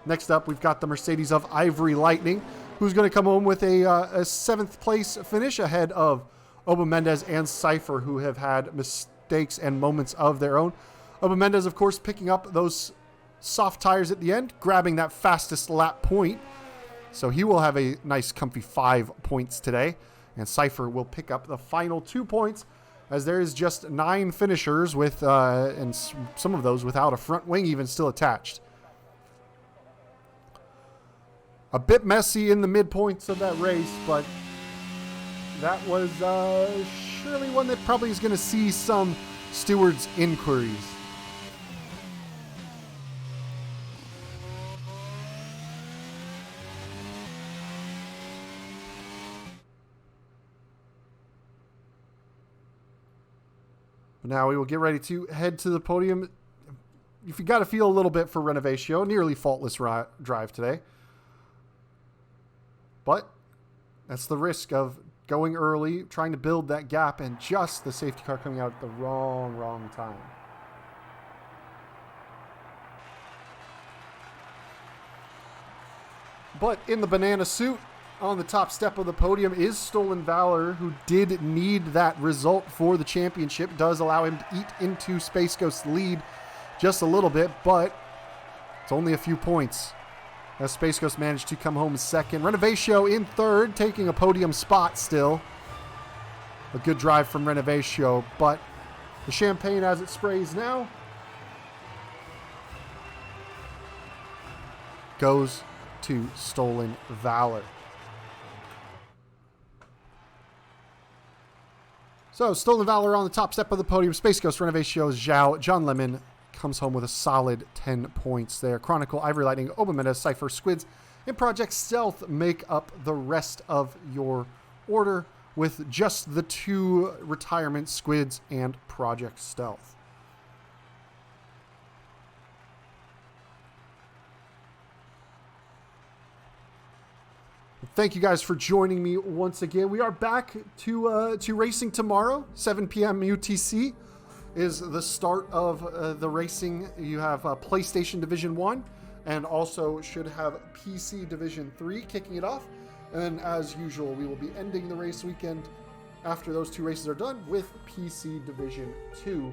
[SPEAKER 1] Next up, we've got the Mercedes of Ivory Lightning, who's going to come home with a 7th place finish ahead of Oba Mendez and Cypher, who have had mistakes and moments of their own. Oba Mendez, of course, picking up those soft tires at the end, grabbing that fastest lap point. So he will have a nice comfy 5 points today. And Cypher will pick up the final 2 points, as there is just 9 finishers with, and some of those without a front wing even still attached. A bit messy in the midpoints of that race, but that was surely one that probably is going to see some stewards' inquiries. But now we will get ready to head to the podium. If you got to feel a little bit for Renovatio, nearly faultless drive today. But that's the risk of going early, trying to build that gap, and just the safety car coming out at the wrong time. But in the banana suit, on the top step of the podium, is Stolen Valor, who did need that result for the championship. Does allow him to eat into Space Ghost's lead just a little bit, but it's only a few points, as Space Ghost managed to come home second. Renovatio in third, taking a podium spot still. A good drive from Renovatio, but the champagne as it sprays now goes to Stolen Valor. So, Stolen Valor on the top step of the podium. Space Ghost, Renovatio, Zhao, John Lemon comes home with a solid 10 points there. Chronicle, Ivory Lightning, Obameta, Cypher, Squids, and Project Stealth make up the rest of your order, with just the 2 retirement Squids and Project Stealth. Thank you guys for joining me once again. We are back to racing tomorrow. 7 p.m. UTC is the start of the racing. You have PlayStation Division 1 and also should have PC Division 3 kicking it off. And as usual, we will be ending the race weekend after those 2 races are done with PC Division 2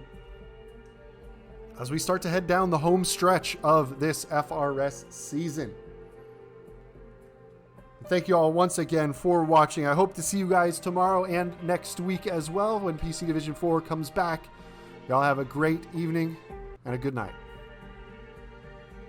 [SPEAKER 1] as we start to head down the home stretch of this FRS season. Thank you all once again for watching. I hope to see you guys tomorrow and next week as well when PC Division 4 comes back. Y'all have a great evening and a good night.